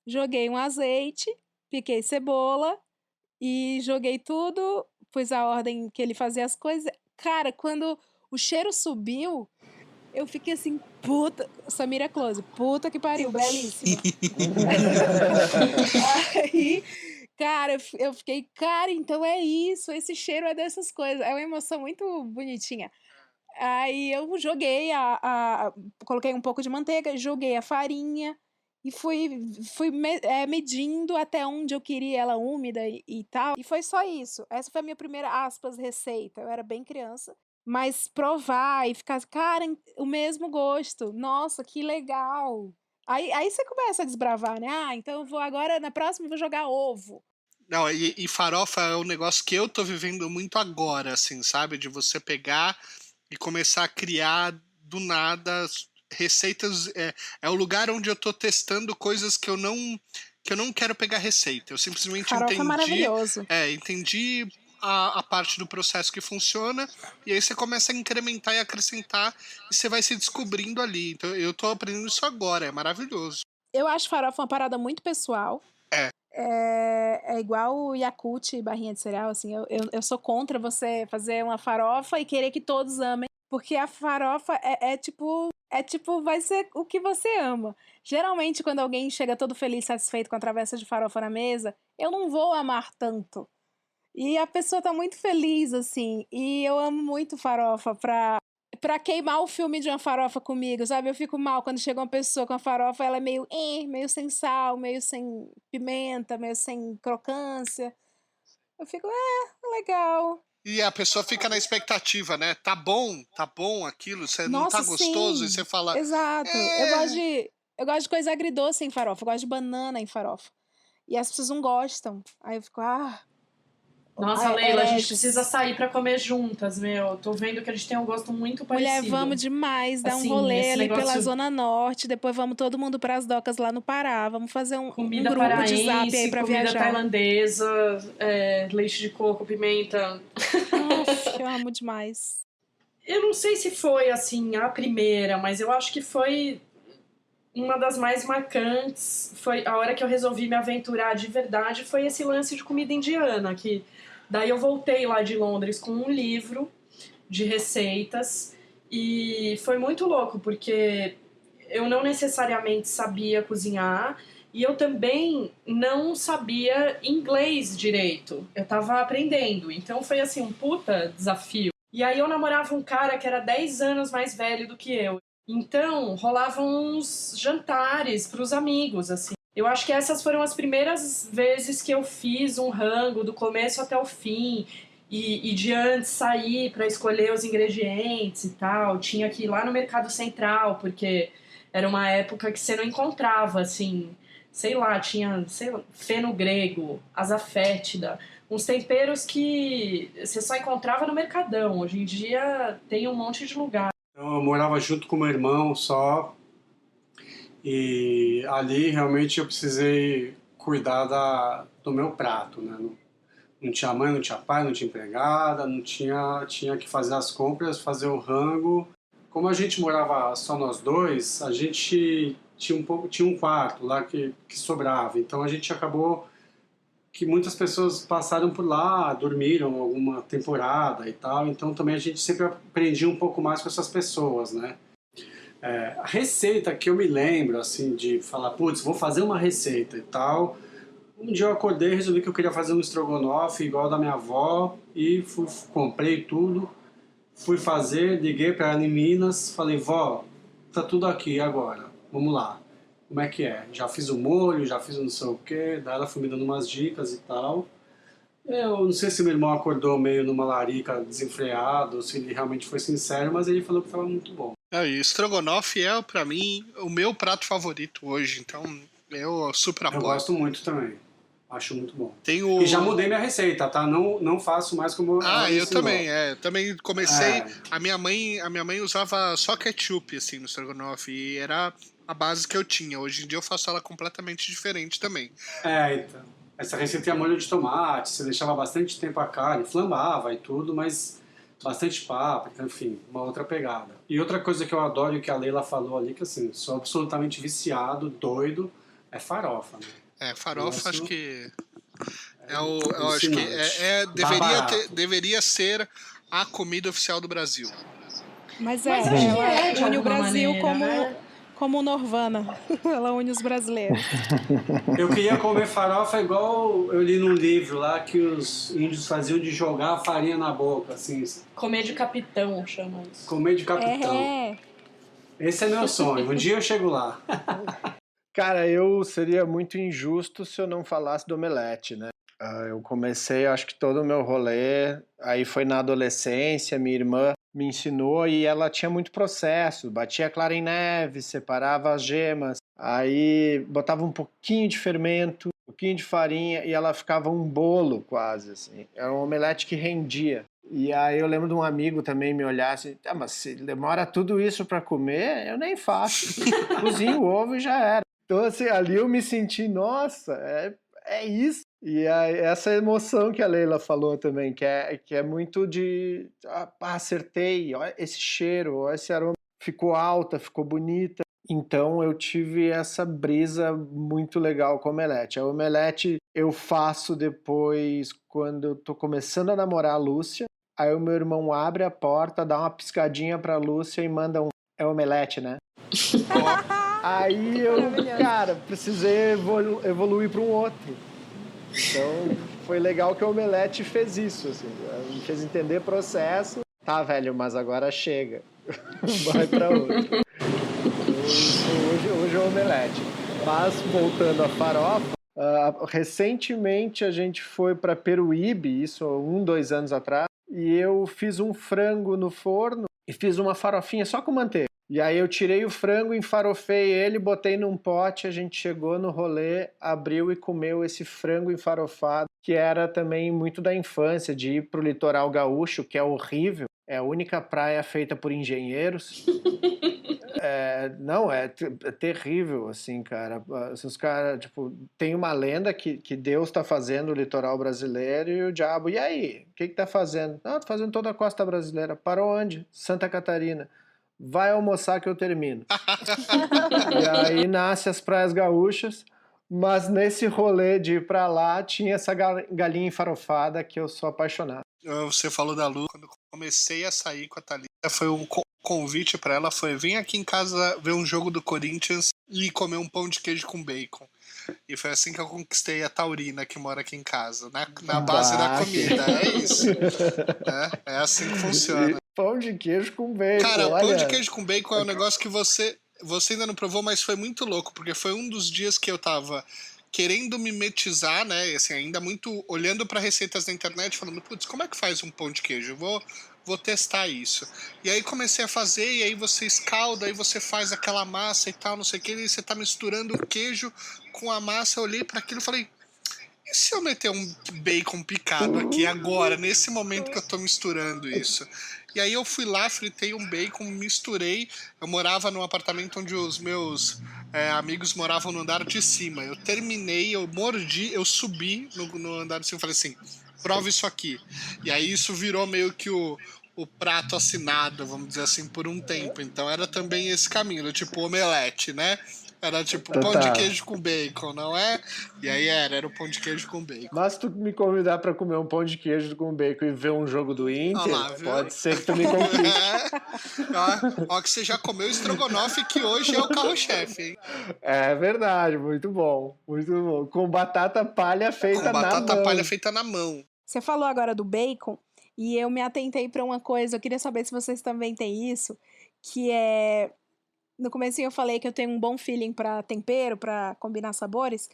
joguei um azeite, piquei cebola e joguei tudo, pus a ordem que ele fazia as coisas. Cara, quando o cheiro subiu, eu fiquei assim, puta, Samira Close, puta que pariu, belíssima. Aí, cara, eu fiquei, cara, então é isso, esse cheiro é dessas coisas. É uma emoção muito bonitinha. Aí eu joguei coloquei um pouco de manteiga, joguei a farinha e fui medindo até onde eu queria ela úmida e tal. E foi só isso. Essa foi a minha primeira, aspas, receita. Eu era bem criança. Mas provar e ficar, cara, o mesmo gosto. Nossa, que legal. Aí você começa a desbravar, né? Então eu vou agora, na próxima, eu vou jogar ovo. Não, e farofa é um negócio que eu tô vivendo muito agora, assim, sabe? De você pegar e começar a criar do nada receitas. É o lugar onde eu tô testando coisas que eu não quero pegar receita. Eu simplesmente Farofa é maravilhoso. entendi a parte do processo que funciona, e aí você começa a incrementar e acrescentar, e você vai se descobrindo ali. Então eu tô aprendendo isso agora, é maravilhoso. Eu acho farofa uma parada muito pessoal. É igual o Yakult e barrinha de cereal, assim, eu sou contra você fazer uma farofa e querer que todos amem, porque a farofa é tipo, vai ser o que você ama. Geralmente, quando alguém chega todo feliz, satisfeito com a travessa de farofa na mesa, eu não vou amar tanto. E a pessoa tá muito feliz, assim, e eu amo muito farofa pra queimar o filme de uma farofa comigo, sabe? Eu fico mal quando chega uma pessoa com a farofa, ela é meio sem sal, meio sem pimenta, meio sem crocância. Eu fico, legal. E a pessoa fica na expectativa, né? Tá bom aquilo, você não tá gostoso, sim, e você fala... exato. Eu gosto de coisa agridoce em farofa, eu gosto de banana em farofa. E as pessoas não gostam. Aí eu fico, Nossa, Leila, a gente precisa sair pra comer juntas, meu. Tô vendo que a gente tem um gosto muito parecido. Mulher, vamos demais dar assim, um rolê ali negócio... pela Zona Norte, depois vamos todo mundo pras docas lá no Pará, vamos fazer um grupo paraense, de zap aí pra comida viajar. Tailandesa, leite de coco, pimenta. Nossa, eu amo demais. Eu não sei se foi, assim, a primeira, mas eu acho que foi uma das mais marcantes. Foi a hora que eu resolvi me aventurar de verdade, foi esse lance de comida indiana, que... Daí eu voltei lá de Londres com um livro de receitas e foi muito louco, porque eu não necessariamente sabia cozinhar e eu também não sabia inglês direito. Eu tava aprendendo, então foi assim um puta desafio. E aí eu namorava um cara que era 10 anos mais velho do que eu. Então rolavam uns jantares pros amigos, assim. Eu acho que essas foram as primeiras vezes que eu fiz um rango do começo até o fim e de antes sair para escolher os ingredientes e tal. Tinha que ir lá no Mercado Central, porque era uma época que você não encontrava, assim, sei lá, tinha feno grego, azafétida, uns temperos que você só encontrava no Mercadão. Hoje em dia tem um monte de lugar. Eu morava junto com meu irmão só. E ali realmente eu precisei cuidar do meu prato, né? Não tinha mãe, não tinha pai, não tinha empregada, tinha que fazer as compras, fazer o rango. Como a gente morava só nós dois, a gente tinha um quarto lá que sobrava. Então a gente acabou que muitas pessoas passaram por lá, dormiram alguma temporada e tal. Então também a gente sempre aprendia um pouco mais com essas pessoas, né? A receita que eu me lembro, assim, de falar, putz, vou fazer uma receita e tal. Um dia eu acordei, resolvi que eu queria fazer um estrogonofe igual da minha avó e comprei tudo, fui fazer, liguei para ela em Minas, falei, vó, tá tudo aqui agora, vamos lá. Como é que é? Já fiz o molho, já fiz o não sei o quê, daí ela foi me dando umas dicas e tal. Eu não sei se meu irmão acordou meio numa larica desenfreado, ou se ele realmente foi sincero, mas ele falou que estava muito bom. E estrogonofe é, pra mim, o meu prato favorito hoje, então eu super apoio. Eu gosto muito também. Acho muito bom. E já mudei minha receita, tá? Não faço mais como ela eu ensinou. também, também comecei. A minha mãe usava só ketchup, assim, no estrogonofe, e era a base que eu tinha. Hoje em dia eu faço ela completamente diferente também. Então. Essa receita tinha molho de tomate, você deixava bastante tempo a carne, flambava e tudo, mas bastante páprica, enfim, uma outra pegada. E outra coisa que eu adoro e que a Leila falou ali, que assim, sou absolutamente viciado, doido, é farofa, né? Farofa acho que deveria ser a comida oficial do Brasil. Mas de une o alguma Brasil maneira, como Norvana. Ela une os brasileiros. Eu queria comer farofa igual eu li num livro lá que os índios faziam de jogar a farinha na boca, assim. Comer de capitão, chama isso. Comer de capitão. Esse é meu sonho. Um dia eu chego lá. Cara, eu seria muito injusto se eu não falasse do omelete, né? Eu comecei, acho que todo o meu rolê, aí foi na adolescência, minha irmã me ensinou e ela tinha muito processo, batia a clara em neve, separava as gemas, aí botava um pouquinho de fermento, um pouquinho de farinha e ela ficava um bolo quase, assim. Era um omelete que rendia. E aí eu lembro de um amigo também me olhar assim, mas se demora tudo isso para comer, eu nem faço. Cozinho o ovo e já era. Então, assim, ali eu me senti, nossa, é isso. E essa emoção que a Leila falou também, que é muito de, acertei, olha esse cheiro, olha esse aroma, ficou alta, ficou bonita. Então eu tive essa brisa muito legal com o omelete. A omelete eu faço depois, quando eu tô começando a namorar a Lúcia, aí o meu irmão abre a porta, dá uma piscadinha pra Lúcia e manda é omelete, né? Aí eu, cara, precisei evoluir para um outro. Então, foi legal que o omelete fez isso, assim. Me fez entender processo. Tá, velho, mas agora chega. Vai para outro. Hoje é o omelete. Mas, voltando à farofa, recentemente a gente foi para Peruíbe, isso 2 anos atrás, e eu fiz um frango no forno e fiz uma farofinha só com manteiga. E aí eu tirei o frango, enfarofei ele, botei num pote, a gente chegou no rolê, abriu e comeu esse frango enfarofado, que era também muito da infância, de ir pro litoral gaúcho, que é horrível, é a única praia feita por engenheiros. Não, é terrível, assim, cara. Os caras, tipo, tem uma lenda que Deus tá fazendo o litoral brasileiro e o diabo, e aí? O que tá fazendo? Não, tô fazendo toda a costa brasileira. Para onde? Santa Catarina. Vai almoçar que eu termino. E aí nasce as praias gaúchas, mas nesse rolê de ir pra lá tinha essa galinha enfarofada que eu sou apaixonado. Você falou da Lu, quando eu comecei a sair com a Thalita, foi um convite pra ela, foi vem aqui em casa ver um jogo do Corinthians e comer um pão de queijo com bacon. E foi assim que eu conquistei a Taurina, que mora aqui em casa, na base da comida, é isso. É assim que funciona. Pão de queijo com bacon. Cara, olha. Pão de queijo com bacon é um negócio que você ainda não provou, mas foi muito louco, porque foi um dos dias que eu tava querendo mimetizar, né, assim, ainda muito olhando para receitas na internet, falando, putz, como é que faz um pão de queijo? Vou testar isso. E aí comecei a fazer, e aí você escalda, aí você faz aquela massa e tal, não sei o que, e você tá misturando o queijo com a massa. Eu olhei para aquilo e falei, e se eu meter um bacon picado aqui agora, nesse momento que eu tô misturando isso? E aí eu fui lá, fritei um bacon, misturei. Eu morava num apartamento onde os meus amigos moravam no andar de cima. Eu terminei, eu mordi, eu subi no andar de cima e falei assim, prova isso aqui. E aí isso virou meio que o prato assinado, vamos dizer assim, por um tempo. Então era também esse caminho, tipo omelete, né? Era tipo Então pão de tá. queijo com bacon, não é? E aí era o pão de queijo com bacon. Mas se tu me convidar pra comer um pão de queijo com bacon e ver um jogo do Inter, Olha lá, viu? pode ser que tu me conquiste. Ó que você já comeu estrogonofe, que hoje é o carro-chefe, hein? É verdade, muito bom, muito bom. Com batata palha feita Com batata na mão. palha feita na mão. Você falou agora do bacon e eu me atentei para uma coisa. Eu queria saber se vocês também têm isso, que é no comecinho eu falei que eu tenho um bom feeling para tempero, para combinar sabores.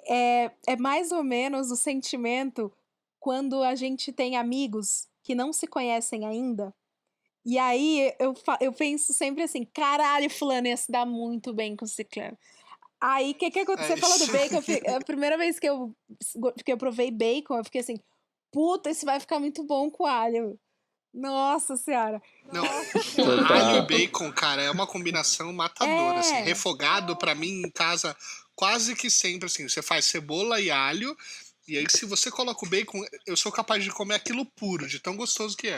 É mais ou menos o sentimento quando a gente tem amigos que não se conhecem ainda. E aí eu penso sempre assim, caralho, fulano ia se dar muito bem com ciclano. Aí, o que aconteceu? Você falou do bacon, a primeira vez que eu provei bacon, eu fiquei assim, puta, esse vai ficar muito bom com alho. Nossa senhora. Não, Total. alho e bacon, cara, é uma combinação matadora, É. assim. Refogado, pra mim, em casa, quase que sempre, assim, você faz cebola e alho, e aí se você coloca o bacon, eu sou capaz de comer aquilo puro, de tão gostoso que é.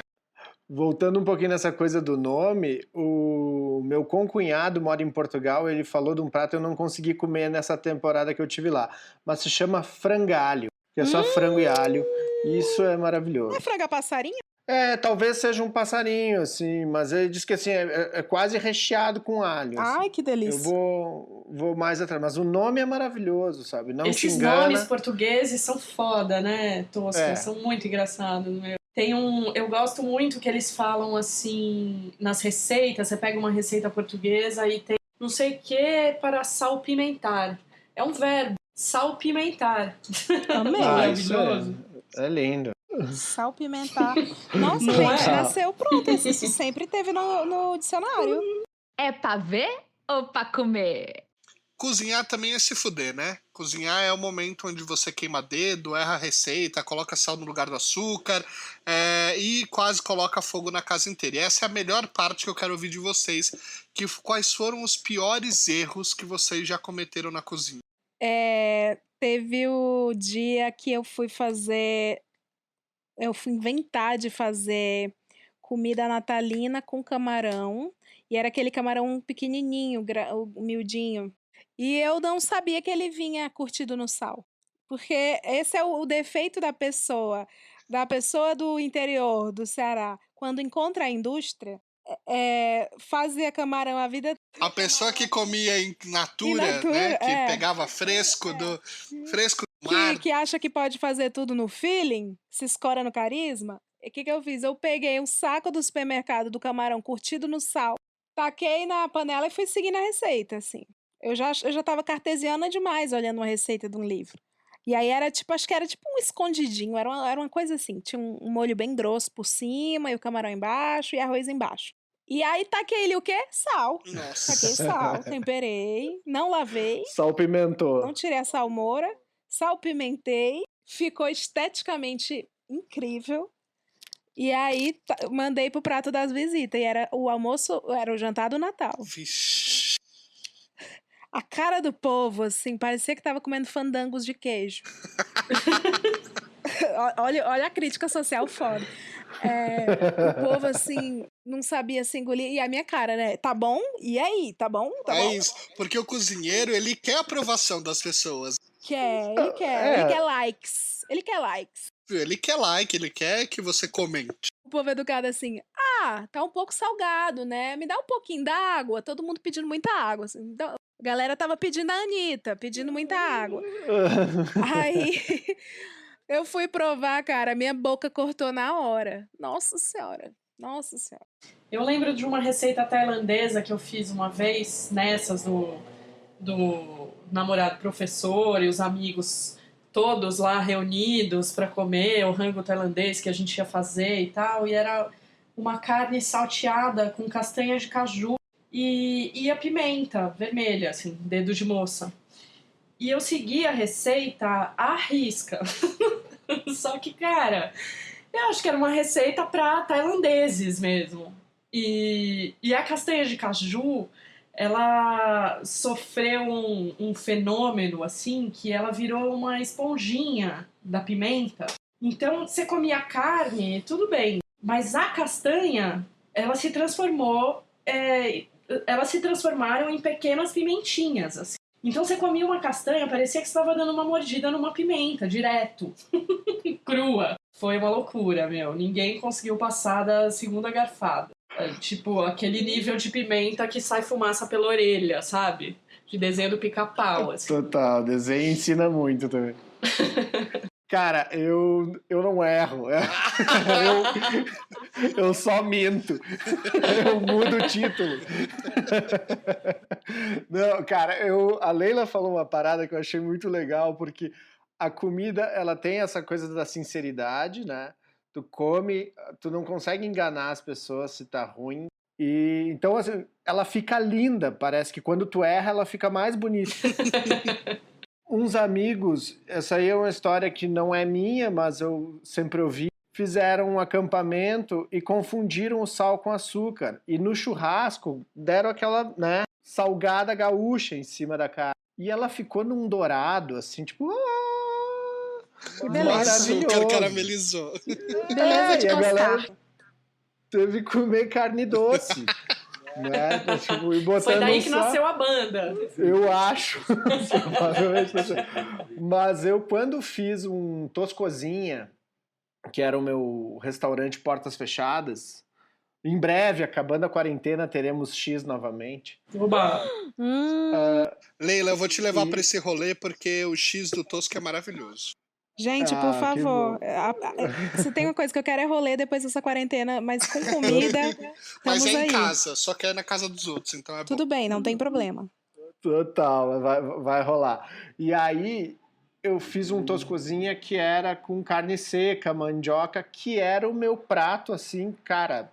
Voltando um pouquinho nessa coisa do nome, o meu concunhado mora em Portugal, ele falou de um prato que eu não consegui comer nessa temporada que eu tive lá, mas se chama frangalho, que é só frango e alho, e isso é maravilhoso. Não é franga passarinho? Talvez seja um passarinho, assim, mas ele diz que assim, é quase recheado com alho. Assim. Ai, que delícia. Eu vou mais atrás, mas o nome é maravilhoso, sabe? Não te Esses engana. nomes portugueses são foda, né, Tosca? São muito engraçados, meu. Eu gosto muito que eles falam assim, nas receitas, você pega uma receita portuguesa e tem não sei o que para salpimentar. É um verbo, salpimentar. Amei. Maravilhoso. É lindo. Salpimentar. Nossa, Não gente, é? nasceu pronto. Isso sempre teve no dicionário. É pra ver ou pra comer? Cozinhar também é se fuder, né? Cozinhar é o momento onde você queima dedo, erra a receita, coloca sal no lugar do açúcar e quase coloca fogo na casa inteira. E essa é a melhor parte que eu quero ouvir de vocês. Quais foram os piores erros que vocês já cometeram na cozinha? Teve o dia que eu fui inventar de fazer comida natalina com camarão. E era aquele camarão pequenininho, miudinho. E eu não sabia que ele vinha curtido no sal. Porque esse é o defeito da pessoa do interior do Ceará. Quando encontra a indústria, fazia camarão a vida A pessoa que comia in natura, né? Que pegava fresco do mar. que acha que pode fazer tudo no feeling, se escora no carisma. O que eu fiz? Eu peguei um saco do supermercado do camarão curtido no sal, taquei na panela e fui seguindo a receita, assim. Eu já tava cartesiana demais olhando uma receita de um livro. E aí acho que era tipo um escondidinho, era uma coisa assim. Tinha um molho bem grosso por cima, e o camarão embaixo, e arroz embaixo. E aí taquei-lhe o quê? Sal. Nossa. Taquei sal, temperei, não lavei, Salpimentou. não tirei a salmoura, salpimentei, ficou esteticamente incrível. E aí mandei pro prato das visitas. E era o jantar do Natal. Vixe. A cara do povo, assim, parecia que tava comendo fandangos de queijo. olha a crítica social foda. O povo, assim, não sabia se engolir. E a minha cara, né? Tá bom? E aí? Tá bom? Tá bom? Isso, porque o cozinheiro, ele quer a aprovação das pessoas. Ele quer likes. Ele quer likes. Ele quer like, ele quer que você comente. O povo educado assim, tá um pouco salgado, né? Me dá um pouquinho d'água. Todo mundo pedindo muita água. Assim. Então, a galera tava pedindo a Anitta, pedindo muita água. Aí eu fui provar, cara, minha boca cortou na hora. Nossa Senhora. Eu lembro de uma receita tailandesa que eu fiz uma vez, nessas do namorado professor e os amigos todos lá reunidos para comer o rango tailandês que a gente ia fazer e tal, e era uma carne salteada com castanha de caju e a pimenta vermelha, assim, dedo de moça. E eu segui a receita à risca. Só que, cara, eu acho que era uma receita para tailandeses mesmo. E a castanha de caju, ela sofreu um fenômeno, assim, que ela virou uma esponjinha da pimenta. Então, você comia a carne, tudo bem. Mas a castanha, ela se transformou elas se transformaram em pequenas pimentinhas, assim. Então você comia uma castanha, parecia que você estava dando uma mordida numa pimenta, direto. Crua. Foi uma loucura, meu. Ninguém conseguiu passar da segunda garfada. Tipo, aquele nível de pimenta que sai fumaça pela orelha, sabe? De desenho do Pica-Pau, assim. Total, desenho ensina muito também. Cara, eu não erro. Eu só minto. Eu mudo o título. Não, cara, a Leila falou uma parada que eu achei muito legal, porque a comida, ela tem essa coisa da sinceridade, né? Tu come, tu não consegue enganar as pessoas se tá ruim. E então, assim, ela fica linda. Parece que quando tu erra, ela fica mais bonita. Uns amigos, essa aí é uma história que não é minha, mas eu sempre ouvi, fizeram um acampamento e confundiram o sal com açúcar. E no churrasco deram aquela, né, salgada gaúcha em cima da carne. E ela ficou num dourado, assim, tipo... Que beleza. Açúcar caramelizou. Beleza de e a gostar. galera teve que comer carne doce. Né? Tipo, e botando Foi daí que sal. nasceu a banda. Eu acho. Mas eu, quando fiz um Toscozinha, que era o meu restaurante Portas Fechadas, em breve, acabando a quarentena, teremos X novamente. Oba! Leila, eu vou te levar pra esse rolê porque o X do Tosco é maravilhoso. Gente, Ah, por que favor. Se tem uma coisa que eu quero é rolê depois dessa quarentena, mas com comida, Mas estamos é em aí. casa, só que é na casa dos outros, então é bom. Tudo bem, não tem problema. Total, vai rolar. E aí, eu fiz um Toscozinha que era com carne seca, mandioca, que era o meu prato, assim, cara...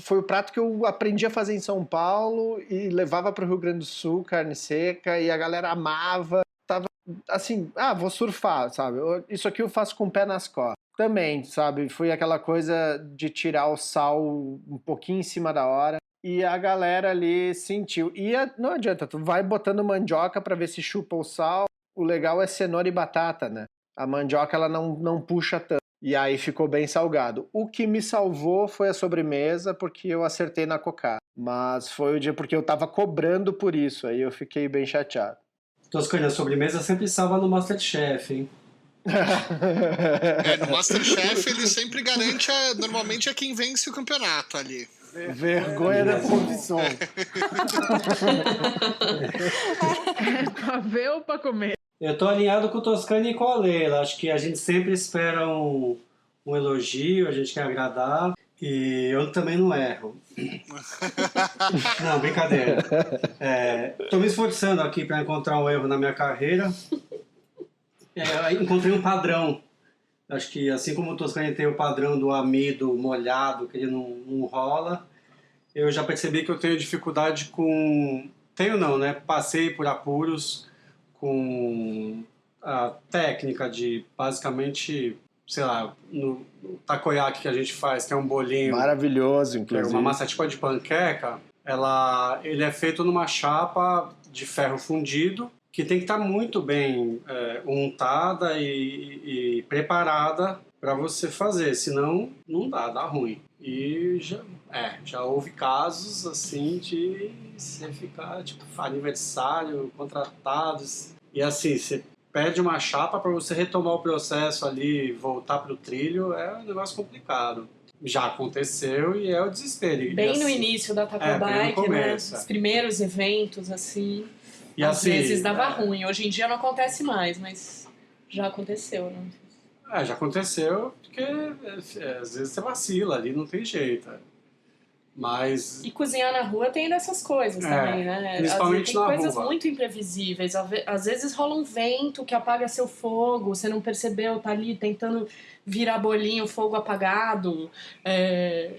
Foi o prato que eu aprendi a fazer em São Paulo e levava para o Rio Grande do Sul, carne seca, e a galera amava. Tava assim, vou surfar, sabe? Isso aqui eu faço com o pé nas costas. Também, sabe? Foi aquela coisa de tirar o sal um pouquinho em cima da hora. E a galera ali sentiu. Não adianta, tu vai botando mandioca para ver se chupa o sal. O legal é cenoura e batata, né? A mandioca, ela não puxa tanto. E aí ficou bem salgado. O que me salvou foi a sobremesa, porque eu acertei na cocada. Mas foi o dia porque eu tava cobrando por isso, aí eu fiquei bem chateado. Toscana, a sobremesa sempre salva no Masterchef, hein? No Masterchef ele sempre garante, normalmente é quem vence o campeonato ali. Vergonha da profissão. É pra ver ou pra comer? Eu tô alinhado com o Toscana e com a Leila. Acho que a gente sempre espera um elogio, a gente quer agradar. E eu também não erro. Não, brincadeira. Tô me esforçando aqui para encontrar um erro na minha carreira. Encontrei um padrão. Acho que assim como o Toscana tem o padrão do amido molhado, que ele não rola, eu já percebi que eu tenho dificuldade com... Tenho não, né? Passei por apuros com a técnica de, basicamente, sei lá, no takoyaki que a gente faz, que é um bolinho... Maravilhoso, Que é inclusive. uma massa tipo de panqueca. Ele é feito numa chapa de ferro fundido, que tem que estar muito bem untada e preparada para você fazer, senão não dá ruim. E já houve casos assim de você ficar tipo aniversário, contratados, e assim, você perde uma chapa para você retomar o processo ali, voltar para o trilho, é um negócio complicado. Já aconteceu e é o desespero. Bem assim, no início da Taco bem no Bike, né? começo, Os primeiros eventos, assim, E às assim, vezes dava ruim. Hoje em dia não acontece mais, mas já aconteceu, né? Já aconteceu, porque às vezes você vacila ali, não tem jeito. Mas... E cozinhar na rua tem dessas coisas também, né? Principalmente tem na coisas rua. muito imprevisíveis. Às vezes rola um vento que apaga seu fogo, você não percebeu, tá ali tentando virar bolinho, fogo apagado.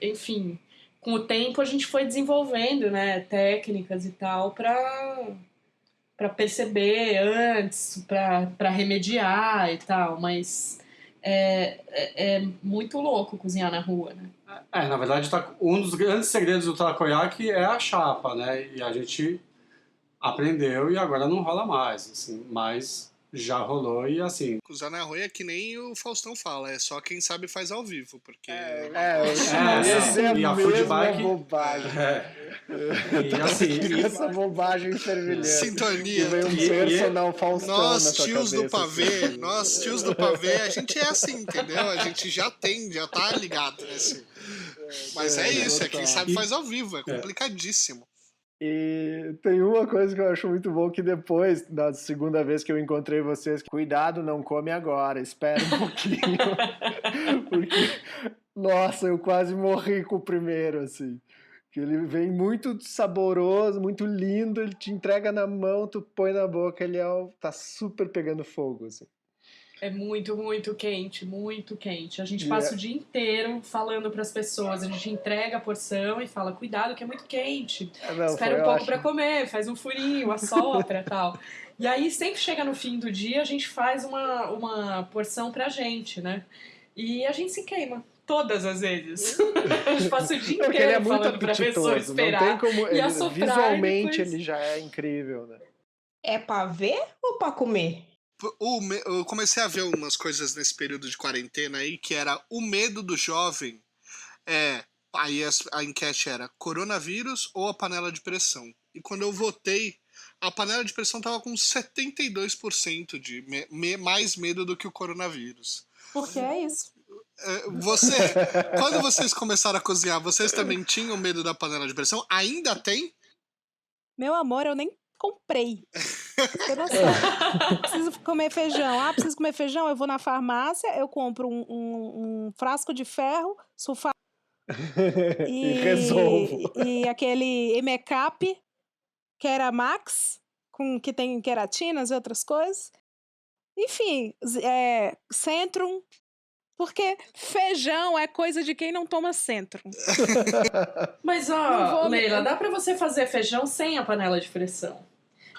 Enfim, com o tempo a gente foi desenvolvendo, né, técnicas e tal para perceber antes, para remediar e tal, mas é muito louco cozinhar na rua, né? Na verdade, um dos grandes segredos do takoyaki é a chapa, né? E a gente aprendeu e agora não rola mais, assim, mas já rolou e assim... Cozinhar na rua é que nem o Faustão fala, é só quem sabe faz ao vivo, porque... E a food bike... E assim, Essa bobagem fervilhante. Sintonia. E vem um personal Faustão Nós, na tua tios do cabeça, pavê, assim. nós, tios do pavê, a gente é assim, entendeu? A gente já tá ligado nesse. Mas é isso, é quem sabe faz ao vivo, é complicadíssimo. E tem uma coisa que eu acho muito bom, que depois, da segunda vez que eu encontrei vocês, cuidado, não come agora, espera um pouquinho. Porque, nossa, eu quase morri com o primeiro, assim. Que ele vem muito saboroso, muito lindo, ele te entrega na mão, tu põe na boca, ele tá super pegando fogo, assim. É muito, muito quente, muito quente. A gente passa o dia inteiro falando para as pessoas, a gente entrega a porção e fala, cuidado que é muito quente. Espera um pouco para comer, faz um furinho, assopra e tal. E aí sempre chega no fim do dia, a gente faz uma porção pra gente, né? E a gente se queima. Todas as vezes. A gente passa o dia inteiro ele é muito falando pra pessoa esperar. Não tem como, e assoprar, visualmente depois... ele já é incrível, né? É pra ver ou pra comer? Eu comecei a ver umas coisas nesse período de quarentena aí, que era o medo do jovem. Aí a enquete era coronavírus ou a panela de pressão. E quando eu votei, a panela de pressão tava com 72% de mais medo do que o coronavírus. Por que é isso? Quando vocês começaram a cozinhar, vocês também tinham medo da panela de pressão? Ainda tem? Meu amor, eu nem comprei. Preciso comer feijão. Preciso comer feijão? Eu vou na farmácia, eu compro um frasco de ferro, sulfato e resolvo. E aquele Emecap, que era Max, que tem queratinas e outras coisas. Enfim, Centrum. Porque feijão é coisa de quem não toma Centrum. Mas, Leila, dá pra você fazer feijão sem a panela de pressão.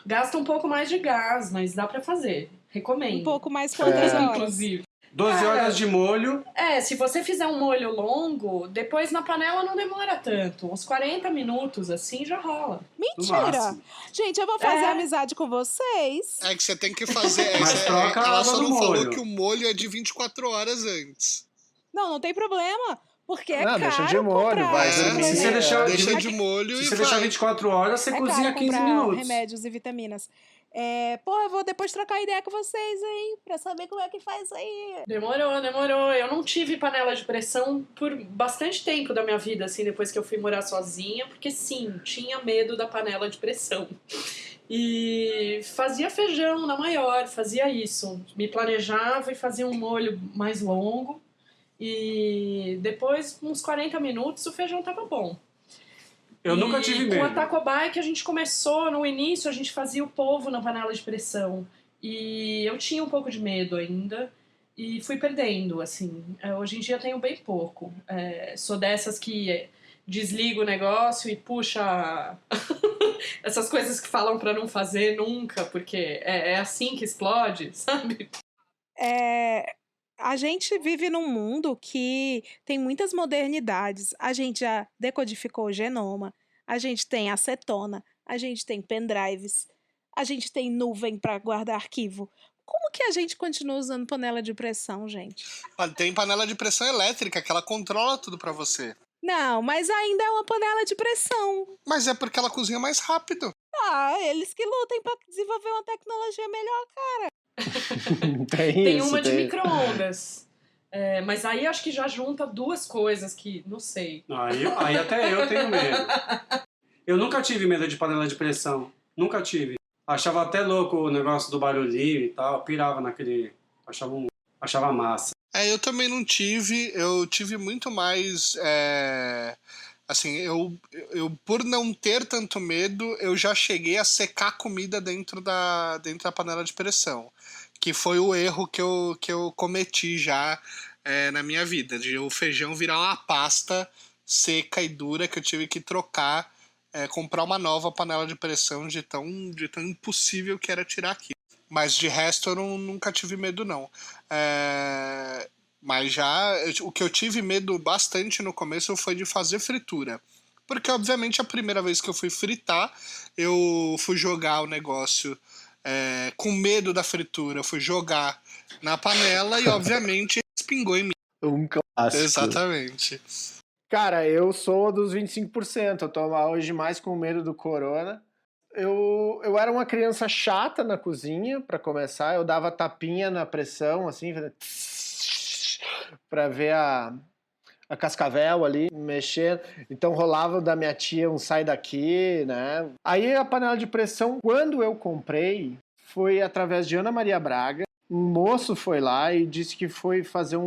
Gasta um pouco mais de gás, mas dá pra fazer. Recomendo. Um pouco mais quantas horas? Inclusive. 12 horas de molho. Se você fizer um molho longo, depois na panela não demora tanto. Uns 40 minutos, assim, já rola. Mentira! Gente, eu vou fazer amizade com vocês. É que você tem que fazer... Mas troca ela a só água não do falou molho. que o molho é de 24 horas antes. Não tem problema. Porque é caro deixa de molho, comprar. vai. Se você deixa de molho se e você deixar vai. 24 horas, você cozinha 15 minutos. Remédios e vitaminas. Eu vou depois trocar ideia com vocês aí, pra saber como é que faz aí. Demorou. Eu não tive panela de pressão por bastante tempo da minha vida, assim, depois que eu fui morar sozinha, porque sim, tinha medo da panela de pressão. E fazia feijão na maior, fazia isso. Me planejava e fazia um molho mais longo. E depois, uns 40 minutos, o feijão tava bom. Eu nunca tive medo. Com a Taco Bike, a gente começou, no início, a gente fazia o polvo na panela de pressão. E eu tinha um pouco de medo ainda. E fui perdendo, assim. Hoje em dia tenho bem pouco. Sou dessas que desliga o negócio e puxa essas coisas que falam pra não fazer nunca, porque é assim que explode, sabe? A gente vive num mundo que tem muitas modernidades. A gente já decodificou o genoma, a gente tem acetona, a gente tem pendrives, a gente tem nuvem para guardar arquivo. Como que a gente continua usando panela de pressão, gente? Tem panela de pressão elétrica, que ela controla tudo pra você. Não, mas ainda é uma panela de pressão. Mas é porque ela cozinha mais rápido. Eles que lutem para desenvolver uma tecnologia melhor, cara. Tem uma de micro-ondas. Mas aí acho que já junta duas coisas que, não sei. Aí até eu tenho medo. Eu nunca tive medo de panela de pressão. Nunca tive. Achava até louco o negócio do barulhinho e tal. Pirava naquele... Achava massa. Eu também não tive. Eu tive muito mais... Assim, eu por não ter tanto medo, eu já cheguei a secar comida dentro da panela de pressão. Que foi o erro que eu cometi já na minha vida. De o feijão virar uma pasta seca e dura que eu tive que trocar, comprar uma nova panela de pressão de tão impossível que era tirar aquilo. Mas de resto eu nunca tive medo, não. Mas o que eu tive medo bastante no começo foi de fazer fritura. Porque, obviamente, a primeira vez que eu fui fritar, eu fui jogar o negócio com medo da fritura. Eu fui jogar na panela e, obviamente, espingou em mim. Um clássico. Exatamente. Cara, eu sou dos 25%. Eu tô hoje mais com medo do corona. Eu era uma criança chata na cozinha, pra começar. Eu dava tapinha na pressão, assim, pra ver a cascavel ali mexendo. Então rolava da minha tia um sai daqui, né? Aí a panela de pressão, quando eu comprei, foi através de Ana Maria Braga. Um moço foi lá e disse que foi fazer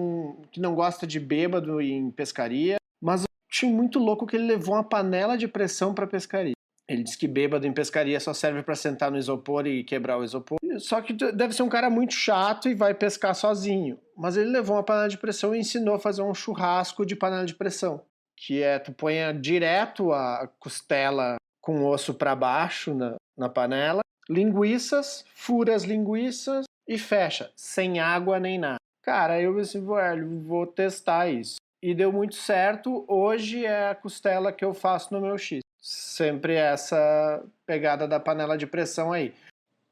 que não gosta de bêbado em pescaria, mas eu achei muito louco que ele levou uma panela de pressão pra pescaria. Ele disse que bêbado em pescaria só serve pra sentar no isopor e quebrar o isopor. Só que deve ser um cara muito chato e vai pescar sozinho. Mas ele levou uma panela de pressão e ensinou a fazer um churrasco de panela de pressão. Que é, tu põe direto a costela com o osso pra baixo na panela, linguiças, fura as linguiças e fecha, sem água nem nada. Cara, eu disse, velho, vou testar isso. E deu muito certo. Hoje é a costela que eu faço no meu X. Sempre essa pegada da panela de pressão aí.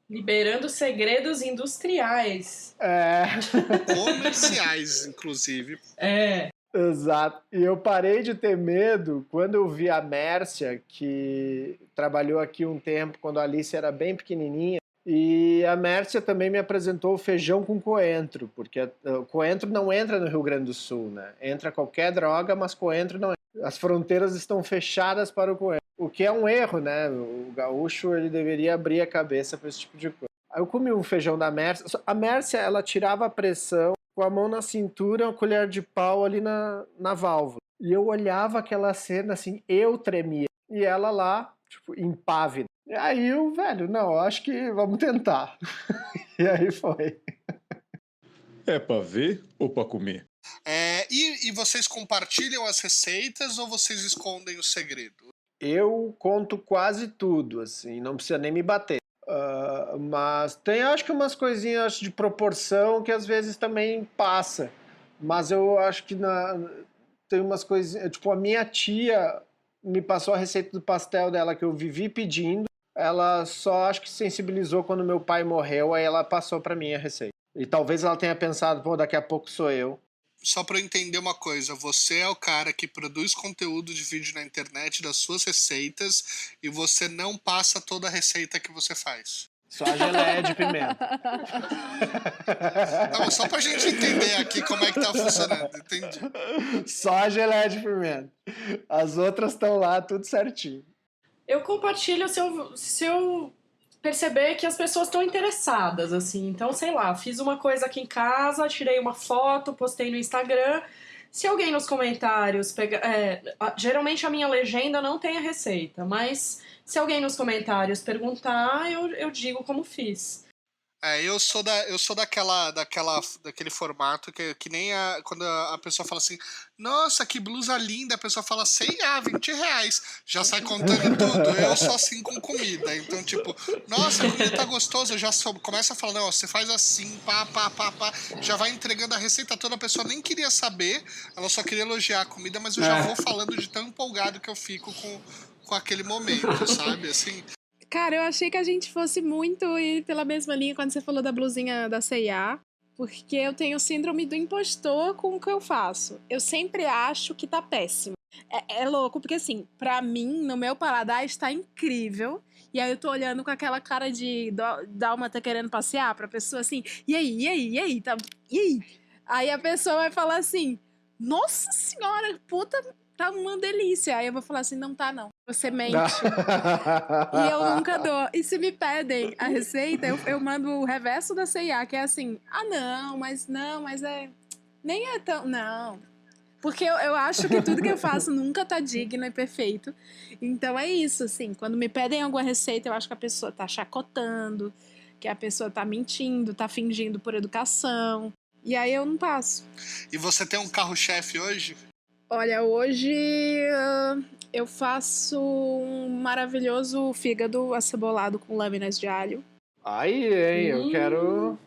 Liberando segredos industriais. Comerciais, inclusive. Exato. E eu parei de ter medo quando eu vi a Mércia, que trabalhou aqui um tempo, quando a Alice era bem pequenininha. E a Mércia também me apresentou o feijão com coentro, porque o coentro não entra no Rio Grande do Sul, né? Entra qualquer droga, mas coentro não entra. As fronteiras estão fechadas para o coentro, o que é um erro, né? O gaúcho ele deveria abrir a cabeça para esse tipo de coisa. Aí eu comi um feijão da Mércia. A Mércia, ela tirava a pressão com a mão na cintura, uma colher de pau ali na válvula. E eu olhava aquela cena assim, eu tremia. E ela lá, tipo, impávida. E aí eu, velho, não, acho que vamos tentar. E aí foi. É pra ver ou pra comer? E vocês compartilham as receitas ou vocês escondem o segredo? Eu conto quase tudo, assim, não precisa nem me bater. Mas tem, acho que umas coisinhas de proporção que às vezes também passa. Mas eu acho que tem umas coisinhas... Tipo, a minha tia me passou a receita do pastel dela que eu vivi pedindo. Ela só acho que sensibilizou quando meu pai morreu, aí ela passou pra mim a receita. E talvez ela tenha pensado, pô, daqui a pouco sou eu. Só pra eu entender uma coisa, você é o cara que produz conteúdo de vídeo na internet das suas receitas e você não passa toda a receita que você faz. Só a geleia de pimenta. Tá, só pra gente entender aqui como é que tá funcionando, entendi. Só a geleia de pimenta. As outras estão lá, tudo certinho. Eu compartilho se eu perceber que as pessoas estão interessadas, assim. Então, sei lá, fiz uma coisa aqui em casa, tirei uma foto, postei no Instagram. Se alguém nos comentários geralmente a minha legenda não tem a receita, mas se alguém nos comentários perguntar, eu digo como fiz. Eu sou daquele formato que nem quando a pessoa fala assim, nossa, que blusa linda, a pessoa fala, sei lá, R$20, já sai contando tudo. Eu sou assim com comida, então tipo, nossa, a comida tá gostosa, eu já começa a falar, não, você faz assim, pá, já vai entregando a receita toda, a pessoa nem queria saber, ela só queria elogiar a comida, mas eu já vou falando de tão empolgado que eu fico com aquele momento, sabe, assim... Cara, eu achei que a gente fosse muito ir pela mesma linha quando você falou da blusinha da C&A, porque eu tenho síndrome do impostor com o que eu faço. Eu sempre acho que tá péssimo. É louco, porque assim, pra mim, no meu paladar, está incrível. E aí eu tô olhando com aquela cara de dálmata querendo passear pra pessoa assim, e aí? Tá, e aí? Aí a pessoa vai falar assim, nossa senhora, puta... Tá uma delícia. Aí eu vou falar assim, não tá não. Você mente. E eu nunca dou. E se me pedem a receita, eu mando o reverso da C&A, que é assim, mas nem é tão... Não. Porque eu acho que tudo que eu faço nunca tá digno e perfeito. Então é isso, assim. Quando me pedem alguma receita, eu acho que a pessoa tá chacotando, que a pessoa tá mentindo, tá fingindo por educação. E aí eu não passo. E você tem um carro-chefe hoje? Olha, hoje eu faço um maravilhoso fígado acebolado com lâminas de alho. Aí, hein? Eu quero...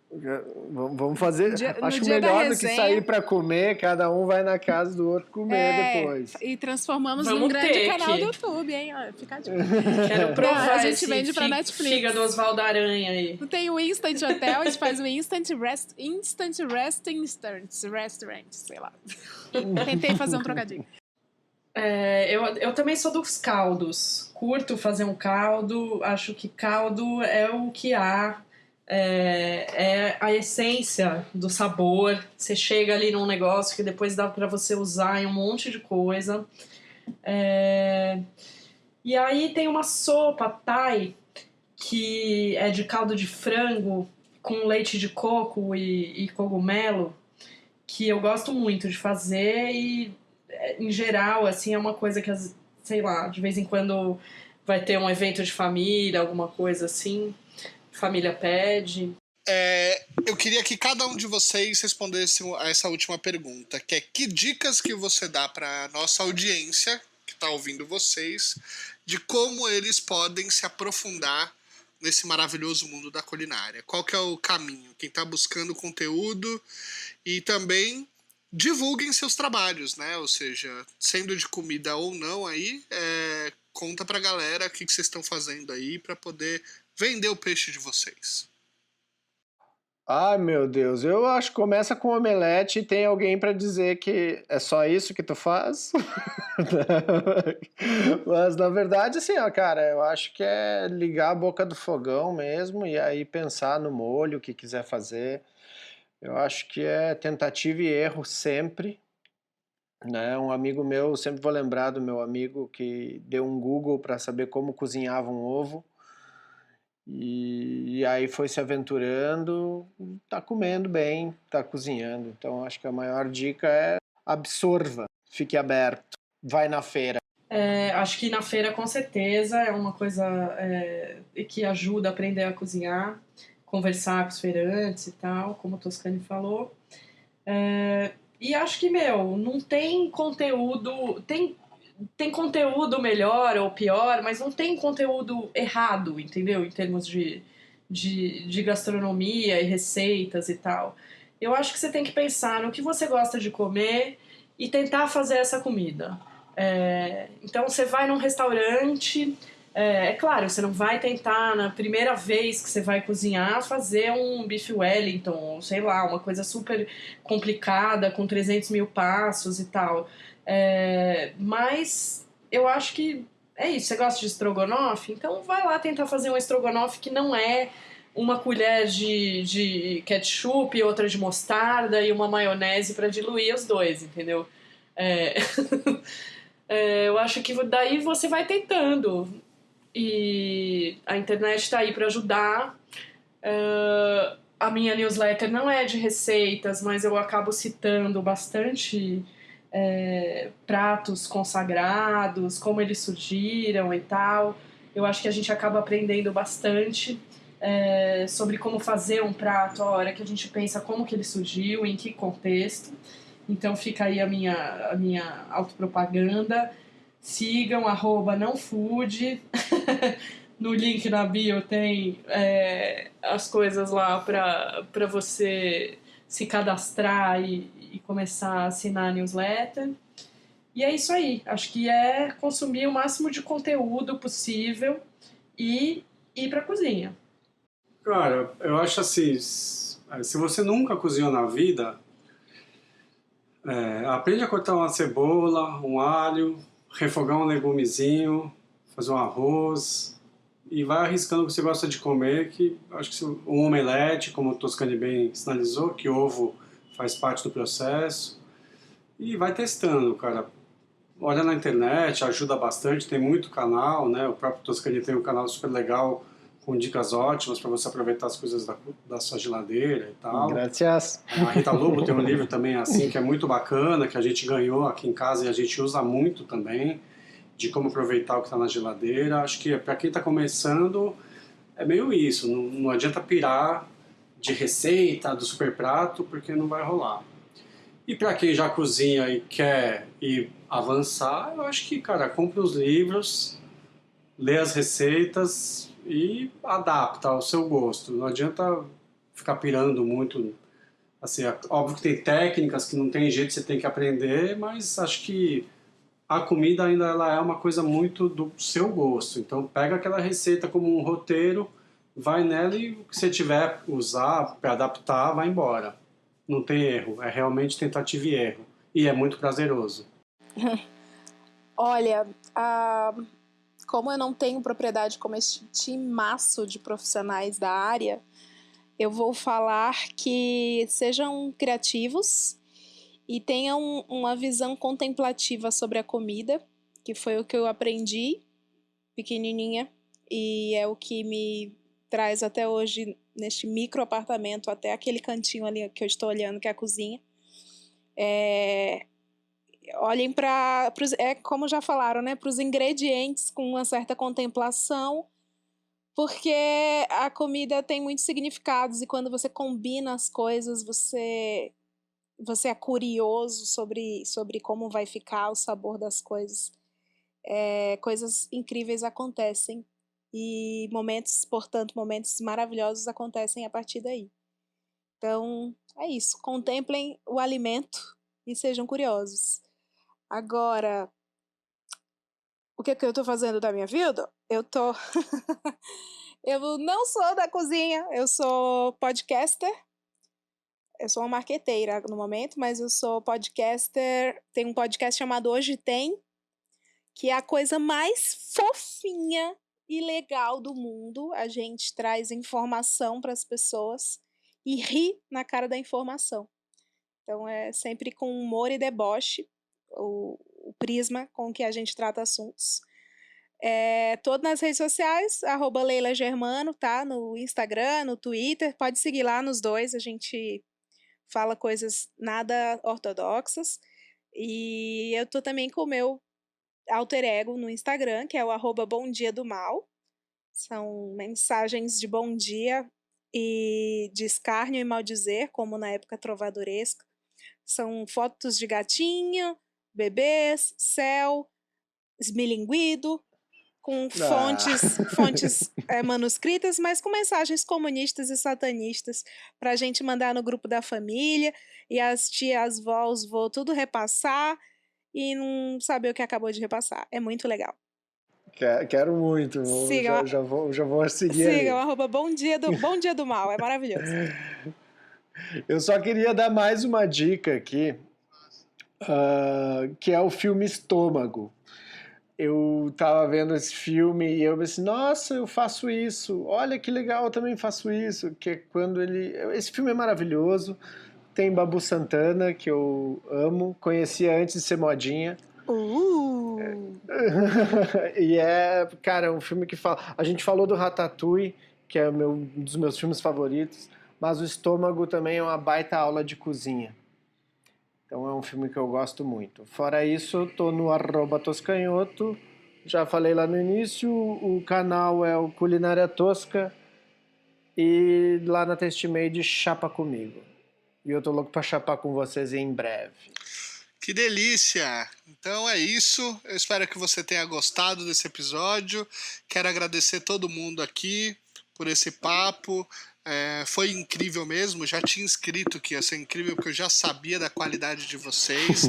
Vamos fazer... Acho dia melhor do que sair pra comer, cada um vai na casa do outro comer depois. E transformamos num grande canal do YouTube, hein? Olha, fica a dica. Quero provar a gente vende pra Netflix. Fígado Oswaldo Aranha aí. Tem o Instant Hotel, a gente faz o Instant Restaurant, sei lá. Tentei fazer um trocadilho. Eu também sou dos caldos. Curto fazer um caldo, acho que caldo é o que há, é a essência do sabor. Você chega ali num negócio que depois dá para você usar em um monte de coisa. E aí tem uma sopa Thai que é de caldo de frango com leite de coco e cogumelo, que eu gosto muito de fazer e, em geral, assim, é uma coisa que, sei lá, de vez em quando vai ter um evento de família, alguma coisa assim, família pede. Eu queria que cada um de vocês respondesse a essa última pergunta, que é: que dicas que você dá para nossa audiência, que está ouvindo vocês, de como eles podem se aprofundar nesse maravilhoso mundo da culinária? Qual que é o caminho? Quem está buscando conteúdo, e também divulguem seus trabalhos, né? Ou seja, sendo de comida ou não aí, conta pra galera o que vocês estão fazendo aí para poder vender o peixe de vocês. Ai, meu Deus, eu acho que começa com omelete e tem alguém para dizer que é só isso que tu faz. Mas, na verdade, assim, ó, cara, eu acho que é ligar a boca do fogão mesmo e aí pensar no molho, o que quiser fazer. Eu acho que é tentativa e erro sempre, né? Um amigo meu, sempre vou lembrar do meu amigo que deu um Google para saber como cozinhava um ovo. E aí foi se aventurando, tá comendo bem, tá cozinhando. Então acho que a maior dica é absorva, fique aberto, vai na feira. Acho que na feira, com certeza, é uma coisa que ajuda a aprender a cozinhar, conversar com os feirantes e tal, como o Toscani falou. E acho que, não tem conteúdo... Tem conteúdo melhor ou pior, mas não tem conteúdo errado, entendeu? Em termos de gastronomia e receitas e tal. Eu acho que você tem que pensar no que você gosta de comer e tentar fazer essa comida. Então você vai num restaurante, claro, você não vai tentar na primeira vez que você vai cozinhar fazer um bife Wellington, ou sei lá, uma coisa super complicada com 300 mil passos e tal. Mas eu acho que é isso. Você gosta de estrogonofe? Então vai lá tentar fazer um estrogonofe que não é uma colher de ketchup, outra de mostarda e uma maionese para diluir os dois, entendeu? Eu acho que daí você vai tentando. E a internet está aí para ajudar. A minha newsletter não é de receitas, mas eu acabo citando bastante pratos consagrados, como eles surgiram e tal. Eu acho que a gente acaba aprendendo bastante sobre como fazer um prato, a hora que a gente pensa como que ele surgiu, em que contexto. Então fica aí a minha autopropaganda. Sigam @nãofood. No link na bio tem as coisas lá para você se cadastrar e começar a assinar a newsletter. E é isso aí. Acho que é consumir o máximo de conteúdo possível e ir pra cozinha. Cara, eu acho assim, se você nunca cozinhou na vida, aprende a cortar uma cebola, um alho, refogar um legumezinho, fazer um arroz e vai arriscando o que você gosta de comer, que acho que um omelete, como o Toscani bem sinalizou, que ovo faz parte do processo, e vai testando, cara. Olha na internet, ajuda bastante, tem muito canal, né? O próprio Toscani tem um canal super legal com dicas ótimas para você aproveitar as coisas da sua geladeira e tal. Gracias. A Rita Lobo tem um livro também assim, que é muito bacana, que a gente ganhou aqui em casa e a gente usa muito também, de como aproveitar o que está na geladeira. Acho que para quem está começando, é meio isso, não adianta pirar de receita, do super prato, porque não vai rolar. E para quem já cozinha e quer ir avançar, eu acho que, cara, compre os livros, lê as receitas e adapta ao seu gosto. Não adianta ficar pirando muito. Assim, óbvio que tem técnicas que não tem jeito, você tem que aprender, mas acho que a comida ainda ela é uma coisa muito do seu gosto. Então pega aquela receita como um roteiro, vai nela e o que você tiver usar para adaptar, vai embora. Não tem erro, é realmente tentativa e erro. E é muito prazeroso. Olha, como eu não tenho propriedade como este timaço de profissionais da área, eu vou falar que sejam criativos e tenham uma visão contemplativa sobre a comida, que foi o que eu aprendi pequenininha e é o que me traz até hoje neste micro apartamento, até aquele cantinho ali que eu estou olhando, que é a cozinha. Olhem para, como já falaram, né, para os ingredientes com uma certa contemplação, porque a comida tem muitos significados e quando você combina as coisas, você é curioso sobre como vai ficar o sabor das coisas. Coisas incríveis acontecem e portanto, momentos maravilhosos acontecem a partir daí. Então, é isso. Contemplem o alimento e sejam curiosos. Agora, o que eu tô fazendo da minha vida? Eu não sou da cozinha, eu sou podcaster. Eu sou uma marqueteira no momento, mas eu sou podcaster. Tem um podcast chamado Hoje Tem, que é a coisa mais fofinha e legal do mundo. A gente traz informação para as pessoas e ri na cara da informação. Então é sempre com humor e deboche o prisma com que a gente trata assuntos. Todo nas redes sociais, @LeilaGermano, tá? No Instagram, no Twitter, pode seguir lá nos dois, a gente fala coisas nada ortodoxas. E eu tô também com o meu alter ego no Instagram, que é o @BomDiaDoMal. São mensagens de bom dia e de escárnio e maldizer, como na época trovadoresca. São fotos de gatinho, bebês, céu, esmilinguido, com fontes manuscritas, mas com mensagens comunistas e satanistas para a gente mandar no grupo da família e as tias, vós, vô, tudo repassar e não saber o que acabou de repassar. É muito legal. Quero muito. Já vou seguir. Sigam, @Bom Dia do Mal. É maravilhoso. Eu só queria dar mais uma dica aqui, que é o filme Estômago. Eu tava vendo esse filme e eu pensei, nossa, eu faço isso. Olha que legal, eu também faço isso. Que é quando esse filme é maravilhoso. Tem Babu Santana, que eu amo. Conhecia antes de ser modinha. E cara, um filme que fala... A gente falou do Ratatouille, que é um dos meus filmes favoritos, mas o Estômago também é uma baita aula de cozinha. Então é um filme que eu gosto muito. Fora isso, tô no @toscanhoto. Já falei lá no início, o canal é o Culinária Tosca e lá na Testmade chapa comigo. E eu tô louco pra chapar com vocês em breve. Que delícia! Então é isso. Eu espero que você tenha gostado desse episódio. Quero agradecer todo mundo aqui por esse papo. Foi incrível mesmo. Já tinha escrito que ia ser incrível porque eu já sabia da qualidade de vocês.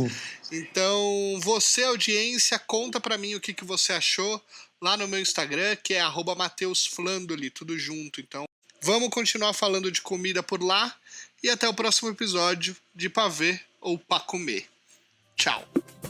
Então, você, audiência, conta pra mim o que você achou lá no meu Instagram, que é @MatheusFlandoli, tudo junto. Então, vamos continuar falando de comida por lá. E até o próximo episódio de Pra Ver ou Pra Comer. Tchau!